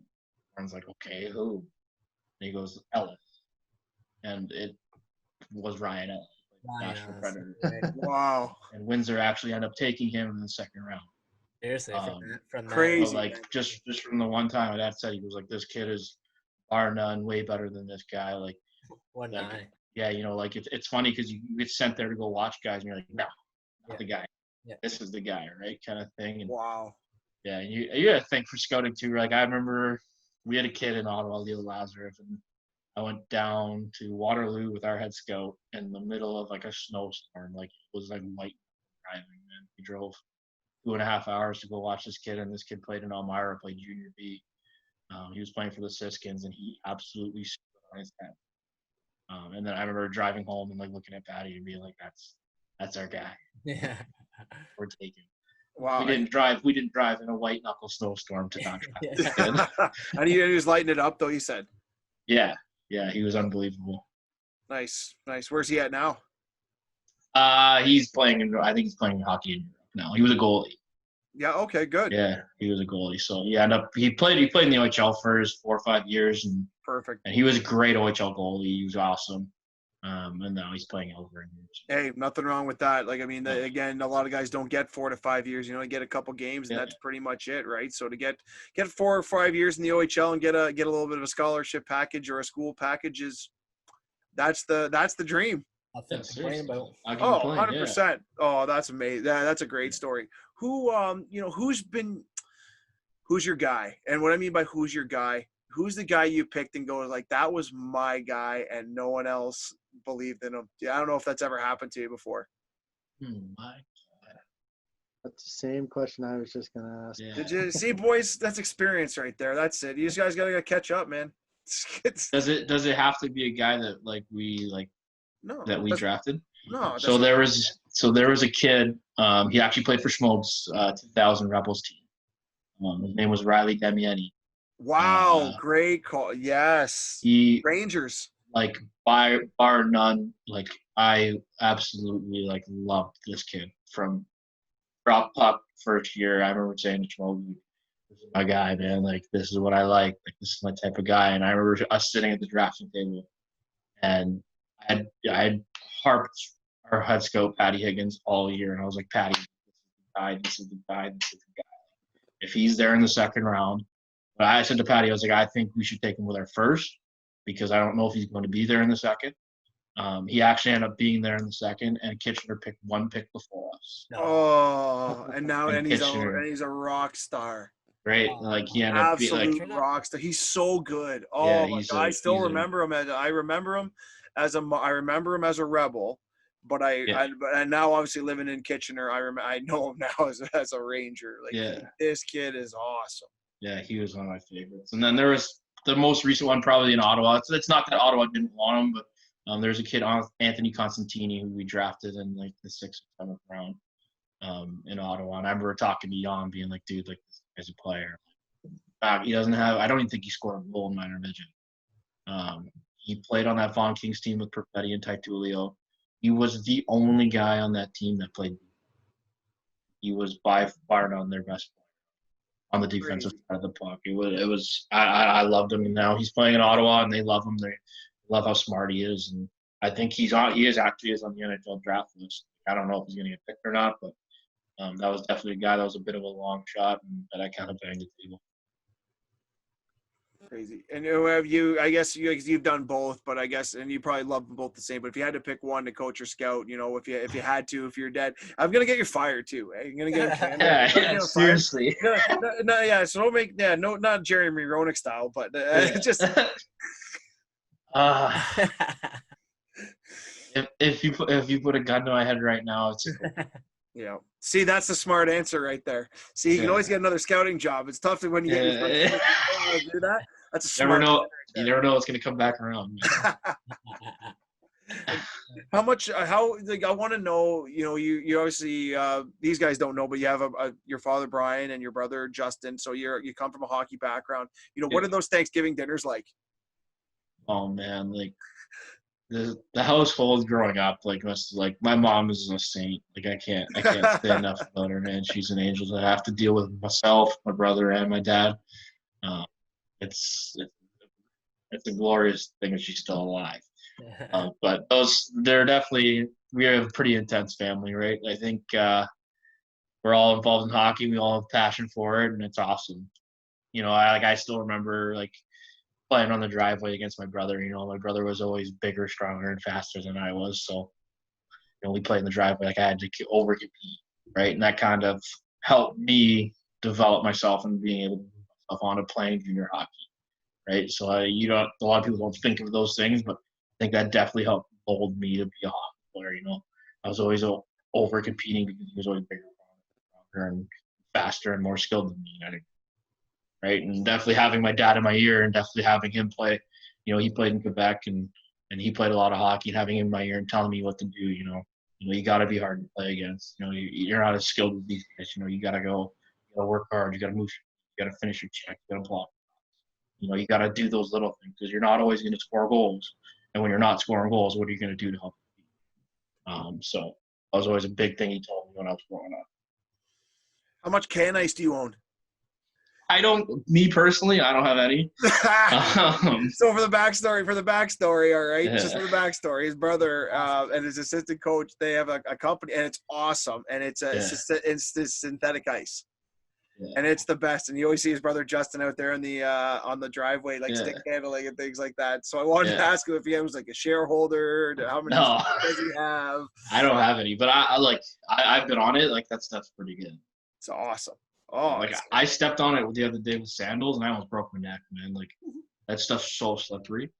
Speaker 4: Warren's like, okay, who? And he goes, Ellis. And it was Ryan Ellis, National Predator.
Speaker 1: Wow.
Speaker 4: And Windsor actually ended up taking him in the second round.
Speaker 2: Seriously, from that.
Speaker 1: Crazy.
Speaker 4: Like just from the one time my dad said, he was like, this kid is bar none way better than this guy. Like, yeah, like it's funny because you get sent there to go watch guys, and you're like, no, not the guy. Yeah. This is the guy, right? Kind of thing. And,
Speaker 1: wow.
Speaker 4: Yeah, and you got to think for scouting too. Like I remember we had a kid in Ottawa, Leo Lazarus, and I went down to Waterloo with our head scout in the middle of like a snowstorm. Like it was like white driving, man. We drove 2.5 hours to go watch this kid, and this kid played in Elmira, played junior B. He was playing for the Siskins, and he absolutely stood on his head. And then I remember driving home and like looking at Patty and being like, "That's our guy.
Speaker 2: Yeah,
Speaker 4: we're taking."
Speaker 1: Wow.
Speaker 4: We didn't drive in a white knuckle snowstorm to not drive.
Speaker 1: And he was lighting it up, though. You said.
Speaker 4: Yeah, he was unbelievable.
Speaker 1: Nice. Where's he at now?
Speaker 4: He's playing. I think he's playing hockey in Europe now. He was a goalie.
Speaker 1: Yeah. Okay. Good.
Speaker 4: Yeah, he was a goalie. So he played in the OHL for his 4 or 5 years, and
Speaker 1: perfect.
Speaker 4: And he was a great OHL goalie. He was awesome. And now he's playing over in years.
Speaker 1: Hey, nothing wrong with that. Like, I mean, again, a lot of guys don't get 4 to 5 years. You get a couple games, and that's pretty much it, right? So to get 4 or 5 years in the OHL and get a little bit of a scholarship package or a school package that's the dream.
Speaker 2: Nothing to complain about.
Speaker 1: 100%.
Speaker 4: Yeah.
Speaker 1: Oh, that's amazing. That's a great story. Who's your guy? And what I mean by who's your guy, who's the guy you picked and go like, that was my guy and no one else believed in him? I don't know if that's ever happened to you before.
Speaker 4: My God.
Speaker 3: That's the same question I was just going to ask.
Speaker 4: Yeah.
Speaker 1: Did you see, boys? That's experience right there. That's it. You guys got to catch up, man.
Speaker 4: Does it have to be a guy that we drafted?
Speaker 1: No.
Speaker 4: So there was a kid. He actually played for Schmoed's 2000 Rebels team. His name was Riley Demieni.
Speaker 1: Wow, great call. Yes. Rangers.
Speaker 4: Like bar none. Like I absolutely loved this kid from drop puck first year. I remember saying to Schmoed, "This is my guy, man. Like this is what I like. Like this is my type of guy." And I remember us sitting at the drafting table, and I had harped our head scout Patty Higgins all year, and I was like, "Patty, this is the guy. This is the guy. This is the guy. If he's there in the second round, But I said to Patty, I was like, I think we should take him with our first because I don't know if he's going to be there in the second. He actually ended up being there in the second, and Kitchener picked one pick before us.
Speaker 1: Oh, and now
Speaker 4: And
Speaker 1: he's
Speaker 4: Kitchener.
Speaker 1: a rock star.
Speaker 4: Right? Like he ended up being
Speaker 1: Absolute
Speaker 4: like,
Speaker 1: rock star. He's so good. Oh
Speaker 4: yeah,
Speaker 1: my God. I still
Speaker 4: he's
Speaker 1: remember him as I remember him as a Rebel, but and now obviously living in Kitchener, I know him now as a Ranger. Like this kid is awesome.
Speaker 4: Yeah, he was one of my favorites. And then there was the most recent one probably in Ottawa. It's not that Ottawa didn't want him, but there's a kid, Anthony Constantini, who we drafted in like the 6th or 7th round in Ottawa. And I remember talking to Jan, being like, dude, like this guy's a player. He doesn't have – I don't even think he scored a goal in minor midget. He played on that Vaughan Kings team with Perfetti and Teakle. He was the only guy on that team that played. He was by far not their best player on the defensive side of the puck. It was I loved him, and now he's playing in Ottawa, and they love him. They love how smart he is, and I think he is on the NHL draft list. I don't know if he's going to get picked or not, but that was definitely a guy that was a bit of a long shot, and that I kind of banged the table.
Speaker 1: Crazy. And have you? I guess you've done both, but I guess, and you probably love them both the same. But if you had to pick one to coach or scout, if you had to, if you're dead, I'm gonna get you fired too. Eh? You're gonna get
Speaker 4: yeah, seriously.
Speaker 1: No, yeah. So don't make not Jeremy Roenick style, but just.
Speaker 4: If you put a gun to my head right now, it's.
Speaker 1: Yeah. See, that's the smart answer right there. See, you can always get another scouting job. It's tough when you get to do that. That's a smart answer.
Speaker 4: You never know what's going to come back around.
Speaker 1: How much? Like I want to know. You obviously these guys don't know, but you have your father Brian and your brother Justin. So you come from a hockey background. What are those Thanksgiving dinners like?
Speaker 4: Oh man, like. The household growing up, like my mom is a saint. Like I can't say enough about her, man. She's an angel. I have to deal with myself, my brother, and my dad. It's a glorious thing that she's still alive. But they're definitely, we have a pretty intense family, right? I think we're all involved in hockey. We all have passion for it, and it's awesome. I still remember like playing on the driveway against my brother. My brother was always bigger, stronger, and faster than I was. So, we played in the driveway. Like I had to over-compete, right? And that kind of helped me develop myself and being able to move myself on to playing junior hockey, right? So, a lot of people don't think of those things, but I think that definitely helped mold me to be a hockey player. I was always over-competing because he was always bigger, stronger, and faster and more skilled than me. Right, and definitely having my dad in my ear and definitely having him play, he played in Quebec and he played a lot of hockey, and having him in my ear and telling me what to do, you got to be hard to play against. You're not as skilled as these guys. You got to go, you got to work hard, you got to move, you got to finish your check, you got to block. You got to do those little things because you're not always going to score goals. And when you're not scoring goals, what are you going to do to help you? So that was always a big thing he told me when I was growing up.
Speaker 1: How much can ice do you own?
Speaker 4: Me personally, I don't have any.
Speaker 1: So for the backstory, all right, just for the backstory, his brother and his assistant coach, they have a company, and it's awesome, and it's this synthetic ice, and it's the best. And you always see his brother Justin out there on the driveway, like stick handling and things like that. So I wanted to ask him if he was like a shareholder, how many does he have?
Speaker 4: I don't have any, but I've been on it. Like that's pretty good.
Speaker 1: It's awesome. Oh,
Speaker 4: I stepped on it the other day with sandals, and I almost broke my neck, man. Like that stuff's so slippery.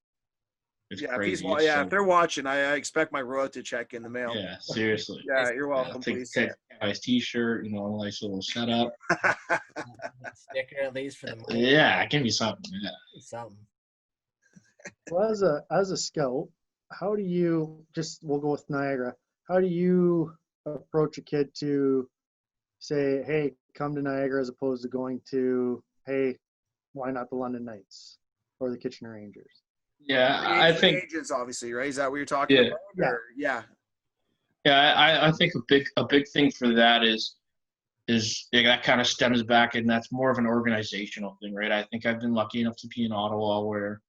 Speaker 4: It's crazy.
Speaker 1: If they're watching, I expect my royalty check in the mail.
Speaker 4: Yeah, seriously.
Speaker 1: Yeah, you're welcome. Please.
Speaker 4: Take a nice T-shirt, a nice little setup.
Speaker 2: Sticker at least for the month.
Speaker 4: Yeah, give me something. Yeah,
Speaker 2: something.
Speaker 3: Well, as a scout, how do you we'll go with Niagara. How do you approach a kid to say, hey, come to Niagara, as opposed to going to, hey, why not the London Knights or the Kitchener Rangers?
Speaker 4: Yeah, I think
Speaker 1: agents, obviously, right? Is that what you're talking about? Yeah.
Speaker 4: I think a big thing for that is that kind of stems back, and that's more of an organizational thing, right? I think I've been lucky enough to be in Ottawa, where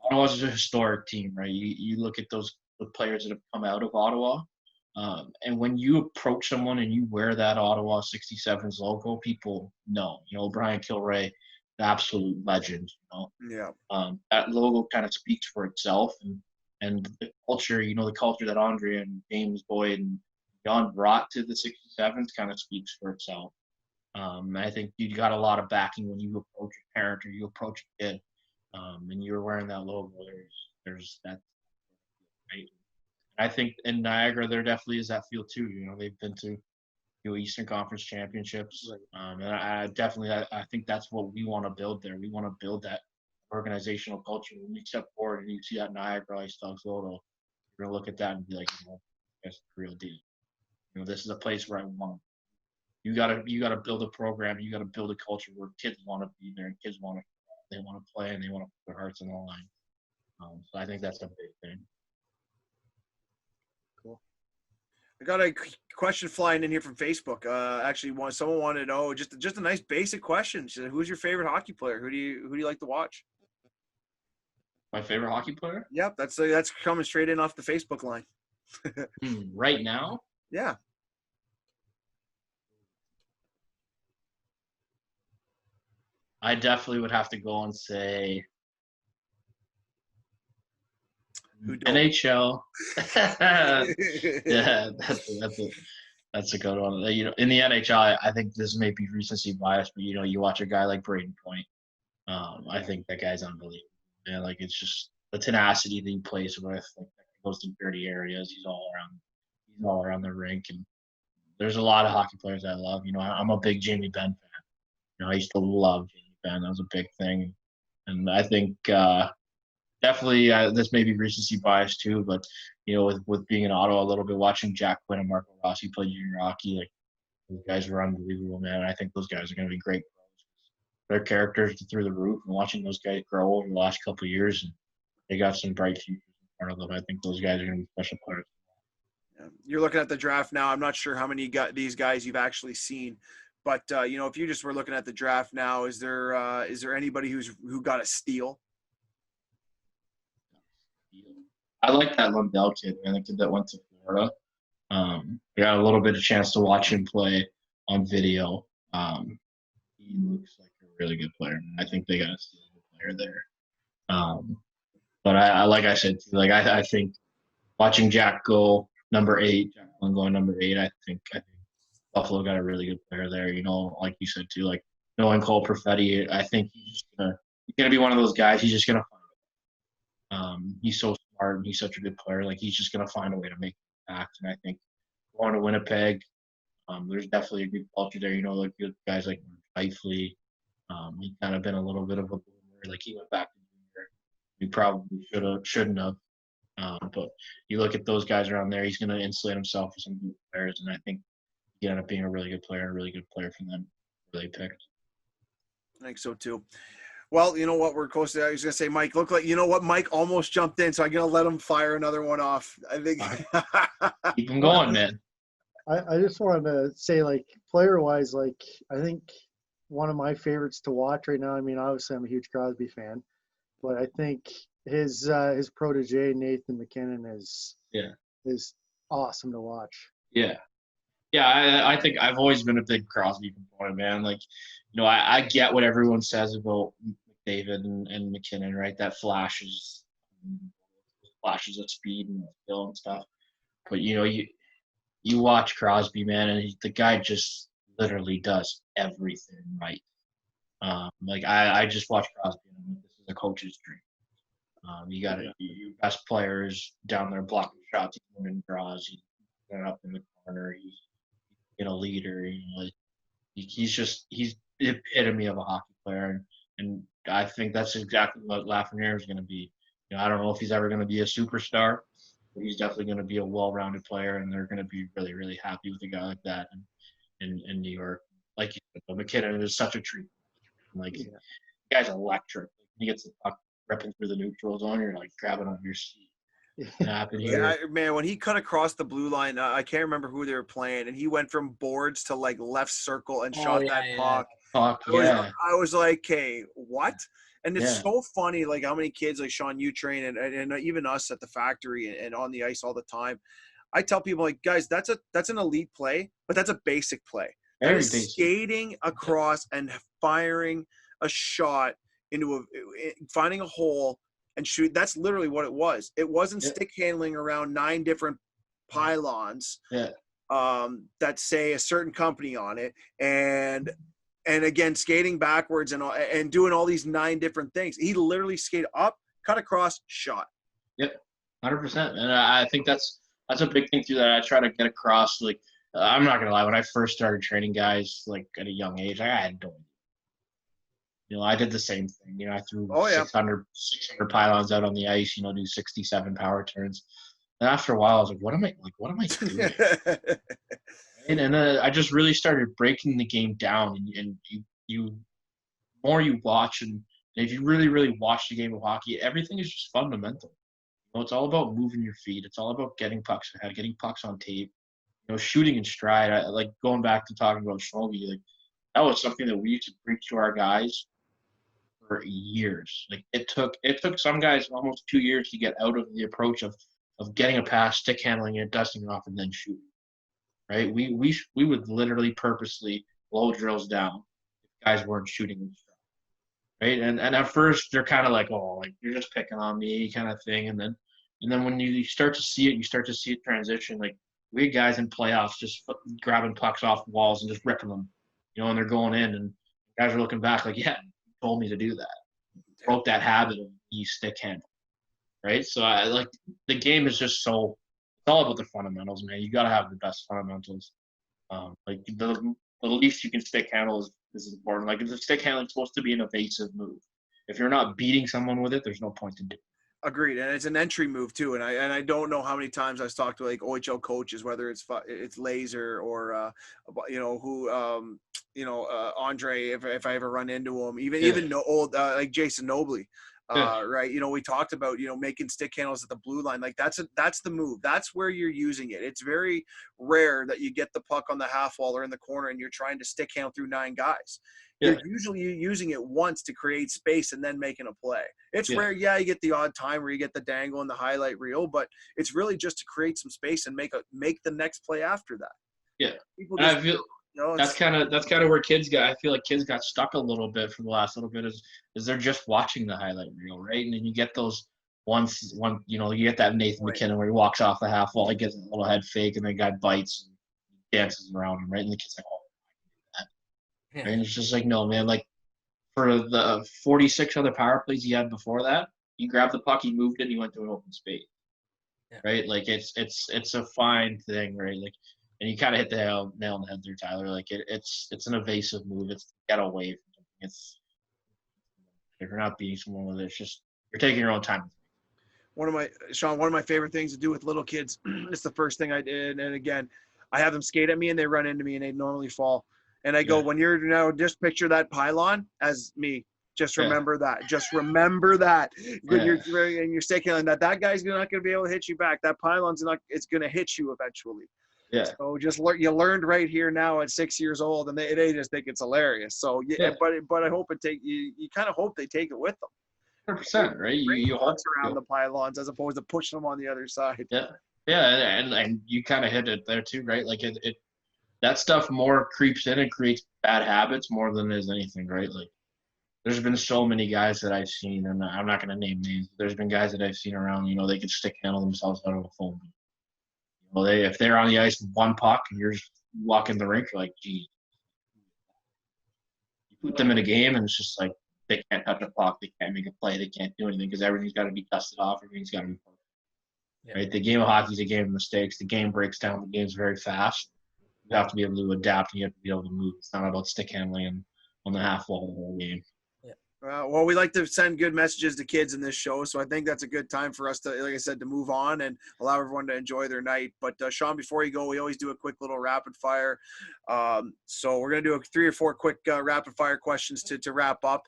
Speaker 4: Ottawa's a historic team, right? You look at the players that have come out of Ottawa. And when you approach someone and you wear that Ottawa 67's logo, people know. Brian Kilray absolute legend.
Speaker 1: Yeah.
Speaker 4: That logo kind of speaks for itself, and the culture, the culture that Andre and James Boyd and John brought to the 67s kind of speaks for itself. I think you got a lot of backing when you approach a parent or you approach a kid, and you're wearing that logo. There's that. Right? I think in Niagara there definitely is that feel too. They've been to Eastern Conference championships, and I think that's what we want to build there. We want to build that organizational culture. When we step forward and you see that Niagara Ice Dogs logo, you're gonna look at that and be like, that's the real deal. This is a place where I want. You gotta build a program. You gotta build a culture where kids want to be there and kids want to play and they want to put their hearts on the line. So I think that's a big thing.
Speaker 3: Cool.
Speaker 1: I got a question flying in here from Facebook. Actually, someone wanted to know just a nice basic question. She said, "Who's your favorite hockey player? Who do you like to watch?"
Speaker 4: My favorite hockey player?
Speaker 1: Yep, that's coming straight in off the Facebook line.
Speaker 4: Right now?
Speaker 1: Yeah.
Speaker 4: I definitely would have to go and say NHL. Yeah, that's a good one. In the NHL, I think this may be recency bias, but you watch a guy like Braden Point. I think that guy's unbelievable. Yeah, like it's just the tenacity that he plays with. Like goes to dirty areas. He's all around the rink, and there's a lot of hockey players I love. I'm a big Jamie Benn fan. I used to love Jamie Benn. That was a big thing, and I think definitely this may be recency bias too. But with being in Ottawa a little bit, watching Jack Quinn and Marco Rossi play junior hockey, like those guys were unbelievable, man. I think those guys are going to be great pros. Their characters are through the roof, and watching those guys grow over the last couple of years, and they got some bright futures in front of them. I think those guys are going to be special players.
Speaker 1: You're looking at the draft now. I'm not sure how many these guys you've actually seen, but if you just were looking at the draft now, is there anybody who got a steal?
Speaker 4: I like that Lundell kid, man. The kid that went to Florida. I got a little bit of chance to watch him play on video. He looks like a really good player. I think they got a steal player there. But I like I said, like I think watching Jack go number 8, Jack going number 8, I think Buffalo got a really good player there. Like you said too, like knowing Cole Perfetti, I think he's gonna be one of those guys. He's just gonna find it. He's so smart and he's such a good player. Like he's just gonna find a way to make an impact. And I think going to Winnipeg, there's definitely a good culture there. Like good guys like Eifley. He kind of been a little bit of a boomer. Like he went back to junior. He probably shouldn't have. But you look at those guys around there, he's going to insulate himself with some good players, and I think he ended up being a really good player for them. Really picked.
Speaker 1: I think so too. Well, you know what? We're close to that. I was going to say, Mike, Mike almost jumped in, so I'm going to let him fire another one off. I think.
Speaker 4: Keep him going, man.
Speaker 3: I just wanted to say, like, player-wise, like, I think one of my favorites to watch right now, I mean, obviously I'm a huge Crosby fan, but I think his protege, Nathan McKinnon, is awesome to watch.
Speaker 4: Yeah. Yeah, I think I've always been a big Crosby component, man. Like, I get what everyone says about McDavid and McKinnon, right? That flashes of speed and skill and stuff. But, you watch Crosby, man, and the guy just literally does everything right. Like, I just watch Crosby, and this is a coach's dream. You got your best players down there blocking shots, he's winning draws, he's going up in the corner, he's a leader. He's the epitome of a hockey player, and I think that's exactly what Lafreniere is going to be. I don't know if he's ever going to be a superstar, but he's definitely going to be a well-rounded player, and they're going to be really, really happy with a guy like that in New York. Like you said, McKinnon is such a treat. Like, the guy's electric. He gets the puck ripping through the neutral zone, you're like grabbing on your seat.
Speaker 1: Man, when he cut across the blue line, I can't remember who they were playing, and he went from boards to like left circle and shot that puck. I was like, "Hey, what?" And it's so funny, like how many kids like Sean, you train, and even us at the factory and on the ice all the time. I tell people, like, guys, that's an elite play, but that's a basic play. That is skating across and firing a shot into finding a hole and shoot. That's literally what it was. It wasn't stick handling around 9 different pylons that say a certain company on it, and again skating backwards and doing all these 9 different things. He literally skated up, cut across, shot.
Speaker 4: Yep, 100%. And I think that's a big thing too that I try to get across. Like, I'm not gonna lie, when I first started training guys, like at a young age, I had no idea. You know, I did the same thing. You know, I threw 600 pylons out on the ice. You know, do 67 power turns. And after a while, I was like, what am I doing? and I just really started breaking the game down. And you more you watch, and if you really, really watch the game of hockey, everything is just fundamental. You know, it's all about moving your feet. It's all about getting pucks ahead, getting pucks on tape. You know, shooting in stride. Like going back to talking about Schmolby, like that was something that we used to preach to our guys for years. Like it took some guys almost 2 years to get out of the approach of getting a pass, stick handling it, dusting it off, and then shooting. Right? We would literally purposely blow drills down if guys weren't shooting in stride. Right? And at first they're kind of like, oh, like you're just picking on me kind of thing. And then when you start to see it transition. Like we had guys in playoffs just grabbing pucks off walls and just ripping them, you know, and they're going in, and guys are looking back like, yeah, you told me to do that. Broke that habit of stick handle. Right? So I like the game is just so it's all about the fundamentals, man. You got to have the best fundamentals. Like the least you can stick handle is important. Like if the stick handling is supposed to be an evasive move, if you're not beating someone with it, there's no point in doing it.
Speaker 1: Agreed, and it's an entry move too. And I don't know how many times I've talked to like OHL coaches, whether it's Laser or you know who Andre, if I ever run into him, even old like Jason Nobley. Right. You know, we talked about, you know, making stick handles at the blue line. Like that's the move. That's where you're using it. It's very rare that you get the puck on the half wall or in the corner and you're trying to stick handle through 9 guys. You're usually using it once to create space and then making a play. It's rare. Yeah, you get the odd time where you get the dangle and the highlight reel, but it's really just to create some space and make the next play after that.
Speaker 4: Yeah.
Speaker 1: People just,
Speaker 4: I feel that's kind of where kids got. I feel like kids got stuck a little bit for the last little bit is they're just watching the highlight reel, right? And then you get those you know, you get that Nathan McKinnon where he walks off the half wall, he gets a little head fake, and the guy bites and dances around him, right? And the kid's like, oh, I can do that. Right? And it's just like, no, man. Like for the 46 other power plays he had before that, he grabbed the puck, he moved it, and he went to an open space. Right? Like it's a fine thing, right? Like. And you kind of hit the nail on the head there, Tyler. Like it's an evasive move. It's get away from something. It's if you're not beating someone with it, it's just you're taking your own time.
Speaker 1: One of my favorite things to do with little kids. It's the first thing I did, and again, I have them skate at me and they run into me and they normally fall. And I go, when you're just picture that pylon as me. Just remember that. Just remember that when you're sticking on that guy's not going to be able to hit you back. That pylon's it's going to hit you eventually.
Speaker 4: Yeah.
Speaker 1: So you learned right here now at 6 years old, and they just think it's hilarious. So but I hope you kind of hope they take it with them.
Speaker 4: 100%, right? You hope
Speaker 1: around the pylons as opposed to pushing them on the other side.
Speaker 4: Yeah, and you kind of hit it there too, right? Like it that stuff more creeps in and creates bad habits more than there's anything, right? Like there's been so many guys that I've seen, and I'm not going to name names. There's been guys that I've seen around. You know, they could stick handle themselves out of a phone. Well, if they're on the ice with one puck and you're just walking the rink, you're like, geez. You put them in a game and it's just like they can't touch a puck, they can't make a play, they can't do anything because everything's got to be dusted off, everything's got to be perfect. Yeah. Right? The game of hockey is a game of mistakes. The game breaks down. The game's very fast. You have to be able to adapt and you have to be able to move. It's not about stick handling and on the half wall the whole game.
Speaker 1: Well, we like to send good messages to kids in this show, so I think that's a good time for us to, like I said, to move on and allow everyone to enjoy their night. But Sean, before you go, we always do a quick little rapid fire. So we're going to do 3 or 4 quick rapid fire questions to wrap up.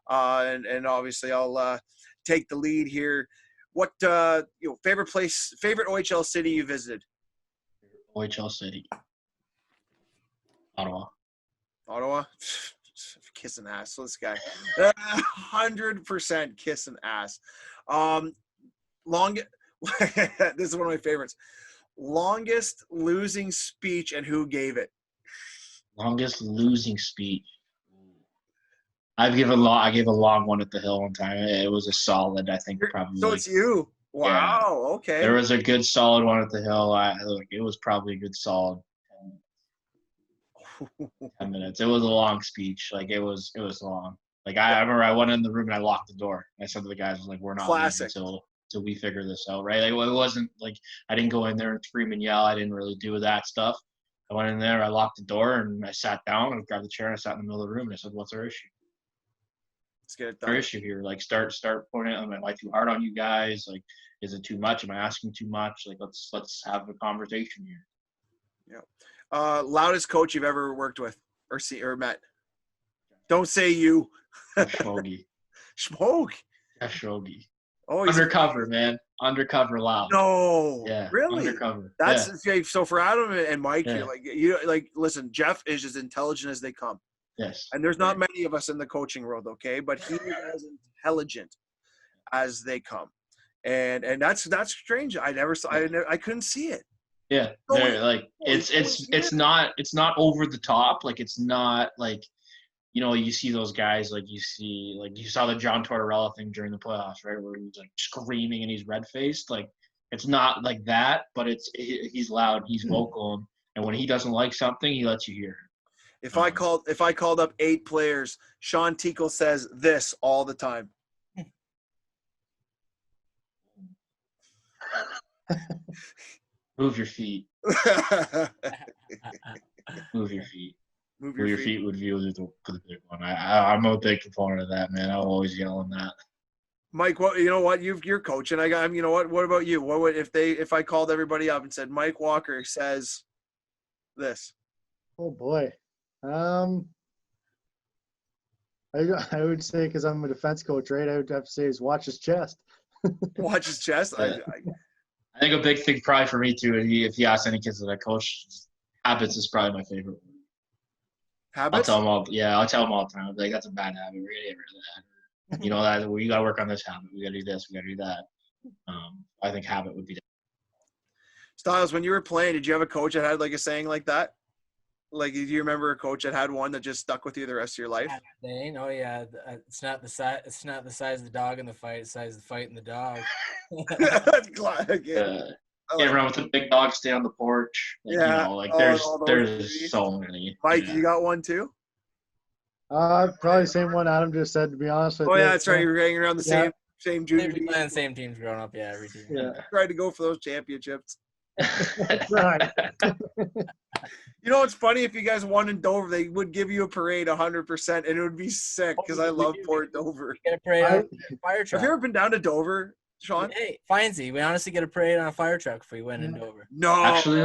Speaker 1: And obviously I'll take the lead here. What favorite OHL city you visited?
Speaker 4: OHL city. Ottawa.
Speaker 1: Kissing ass. So this guy, 100% kissing ass. This is one of my favorites. Longest losing speech and who gave it?
Speaker 4: Longest losing speech. I gave a long one at the hill one time. It was a solid, I think, probably.
Speaker 1: So it's you.
Speaker 4: Yeah.
Speaker 1: Wow. Okay.
Speaker 4: There was a good solid one at the hill. It was probably a good solid 10 minutes. It was a long speech. Like it was long. Like I remember I went in the room and I locked the door. I said to the guys, I was like, we're not
Speaker 1: Classic.
Speaker 4: leaving till we figure this out, right? Like, it wasn't like I didn't go in there and scream and yell. I didn't really do that stuff. I went in there, I locked the door, and I sat down. I grabbed the chair and I sat in the middle of the room and I said, "What's our issue?
Speaker 1: Let's get it
Speaker 4: What's our
Speaker 1: done.
Speaker 4: issue here? Like, start pointing. Am I too hard on you guys? Like, is it too much? Am I asking too much? Like, let's have a conversation here."
Speaker 1: Loudest coach you've ever worked with or met? Don't say you.
Speaker 4: Schmogi.
Speaker 1: Schmoke.
Speaker 4: Shogi.
Speaker 1: Oh, he's
Speaker 4: Undercover, man. Undercover loud.
Speaker 1: No.
Speaker 4: Yeah.
Speaker 1: Really?
Speaker 4: Undercover.
Speaker 1: That's
Speaker 4: yeah.
Speaker 1: okay. So for Adam and Mike,
Speaker 4: Yeah.
Speaker 1: listen, Jeff is as intelligent as they come.
Speaker 4: Yes.
Speaker 1: And there's not many of us in the coaching world, okay? But he is as intelligent as they come. And that's strange. I couldn't see it.
Speaker 4: Yeah.
Speaker 1: Oh,
Speaker 4: They're like it's not over the top. Like it's not like, you see those guys like you saw the John Tortorella thing during the playoffs, right? Where he was like screaming and he's red faced. Like it's not like that, but he's loud, he's vocal, and when he doesn't like something, he lets you hear it.
Speaker 1: If I called up 8 players, Sean Teakle says this all the time.
Speaker 4: Move your feet. Move your feet.
Speaker 1: Move
Speaker 4: Your feet would be the big one. I'm a big proponent of that, man. I'll always yell on that.
Speaker 1: Mike, you're coaching. What about you? What would if I called everybody up and said Mike Walker says this?
Speaker 3: Oh boy. I would say, because I'm a defense coach, right? I would have to say is watch his chest.
Speaker 1: Watch his chest.
Speaker 4: Yeah. I think a big thing probably for me too, if you ask any kids that I coach, habits is probably my favorite.
Speaker 1: Habits?
Speaker 4: I'll tell them all the time. I'll be like, that's a bad habit. We're gonna get rid of that. That you gotta work on this habit. We gotta do this. We gotta do that. I think habit would be.
Speaker 1: Styles, when you were playing, did you have a coach that had like a saying like that? Like, do you remember a coach that had one that just stuck with you the rest of your life?
Speaker 2: Oh yeah, it's not the size. It's not the size of the dog in the fight. It's the size of the fight in the dog.
Speaker 4: Get around with the big dog, stay on the porch. There's so many.
Speaker 1: Mike, you got one too?
Speaker 3: Probably the same one Adam just said, to be honest with you.
Speaker 1: Oh yeah, that's right. You were hanging around the same junior
Speaker 2: team. Playing the same teams growing up, yeah, every team.
Speaker 3: Yeah.
Speaker 1: Tried to go for those championships.
Speaker 3: Right.
Speaker 1: It's funny, if you guys won in Dover, they would give you a parade 100%, and it would be sick because I love Port Dover.
Speaker 2: Get a parade on a fire truck.
Speaker 1: Have you ever been down to Dover, Sean?
Speaker 2: Hey, Findsy, we honestly get a parade on a fire truck if we went in Dover.
Speaker 1: No.
Speaker 4: Actually,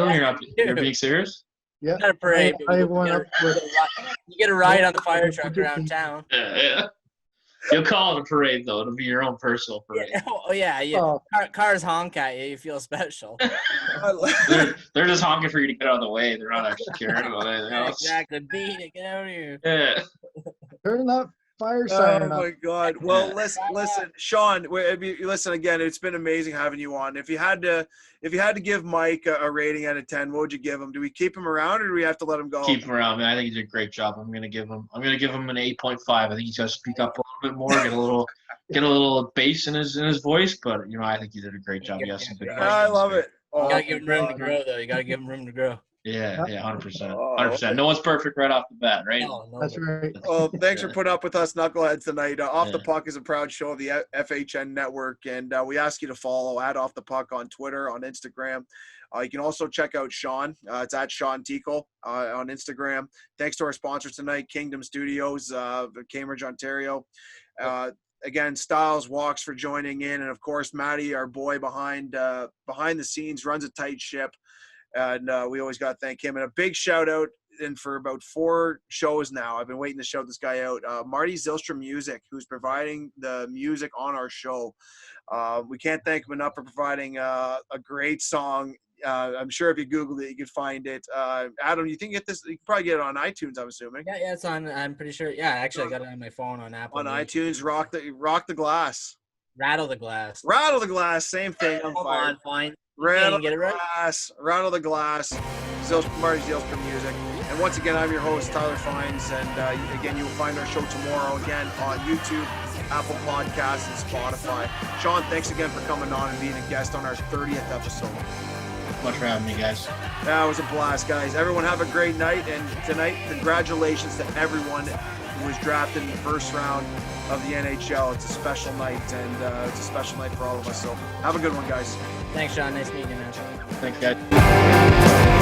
Speaker 4: you're being serious?
Speaker 3: Yeah.
Speaker 2: Not a parade.
Speaker 3: You
Speaker 2: get a ride on the fire truck around town.
Speaker 4: Yeah. You'll call it a parade, though. It'll be your own personal parade.
Speaker 2: Yeah. Oh. Cars honk at you. You feel special.
Speaker 4: they're just honking for you to get out of the way. They're not actually caring about anything else.
Speaker 2: Exactly. Beat it. Get out of here.
Speaker 4: Yeah.
Speaker 3: Turn that fire siren up.
Speaker 1: Oh, my God. Well, listen, Sean, listen, again, it's been amazing having you on. If you had to give Mike a rating out of 10, what would you give him? Do we keep him around, or do we have to let him go?
Speaker 4: Keep him around, man. I think he did a great job. I'm gonna give him an 8.5. I think he's got to speak up a little bit more, get a little bass in his voice. But I think he did a great job. He has some good questions.
Speaker 1: I love it.
Speaker 2: You gotta give him room to grow, though. You gotta give him room to grow.
Speaker 4: Yeah, 100%. 100%. No one's perfect right off the bat, right?
Speaker 2: No,
Speaker 3: that's right.
Speaker 1: Well, thanks for putting up with us knuckleheads tonight. Off the Puck is a proud show of the FHN Network, and we ask you to follow @Off the Puck on Twitter, on Instagram. You can also check out Sean. It's @Sean Teakle on Instagram. Thanks to our sponsors tonight, Kingdom Studios, Cambridge, Ontario. Again, Styles Walks for joining in, and of course, Matty, our boy behind the scenes, runs a tight ship. And we always got to thank him. And a big shout out, and for about 4 shows now, I've been waiting to shout this guy out, Marty Zylstra Music, who's providing the music on our show. We can't thank him enough for providing a great song. I'm sure if you Googled it, you could find it. Adam, you think you can probably get it on iTunes, I'm assuming.
Speaker 2: Yeah, it's on. I'm pretty sure. Yeah, actually, I got it on my phone on Apple.
Speaker 1: On iTunes, rock the glass.
Speaker 2: Rattle the glass.
Speaker 1: Rattle the glass. Same thing. I'm fired.
Speaker 2: Fine.
Speaker 1: Rattle the glass. Marty Zylstra Music. And once again, I'm your host, Tyler Fines. And again, you will find our show tomorrow again on YouTube, Apple Podcasts, and Spotify. Sean, thanks again for coming on and being a guest on our 30th episode.
Speaker 4: Much for having me, guys.
Speaker 1: That was a blast, guys. Everyone have a great night. And tonight, congratulations to everyone who was drafted in the first round of the NHL. It's a special night, and it's a special night for all of us. So have a good one, guys.
Speaker 2: Thanks, Sean. Nice meeting you, man.
Speaker 4: Thanks, guys.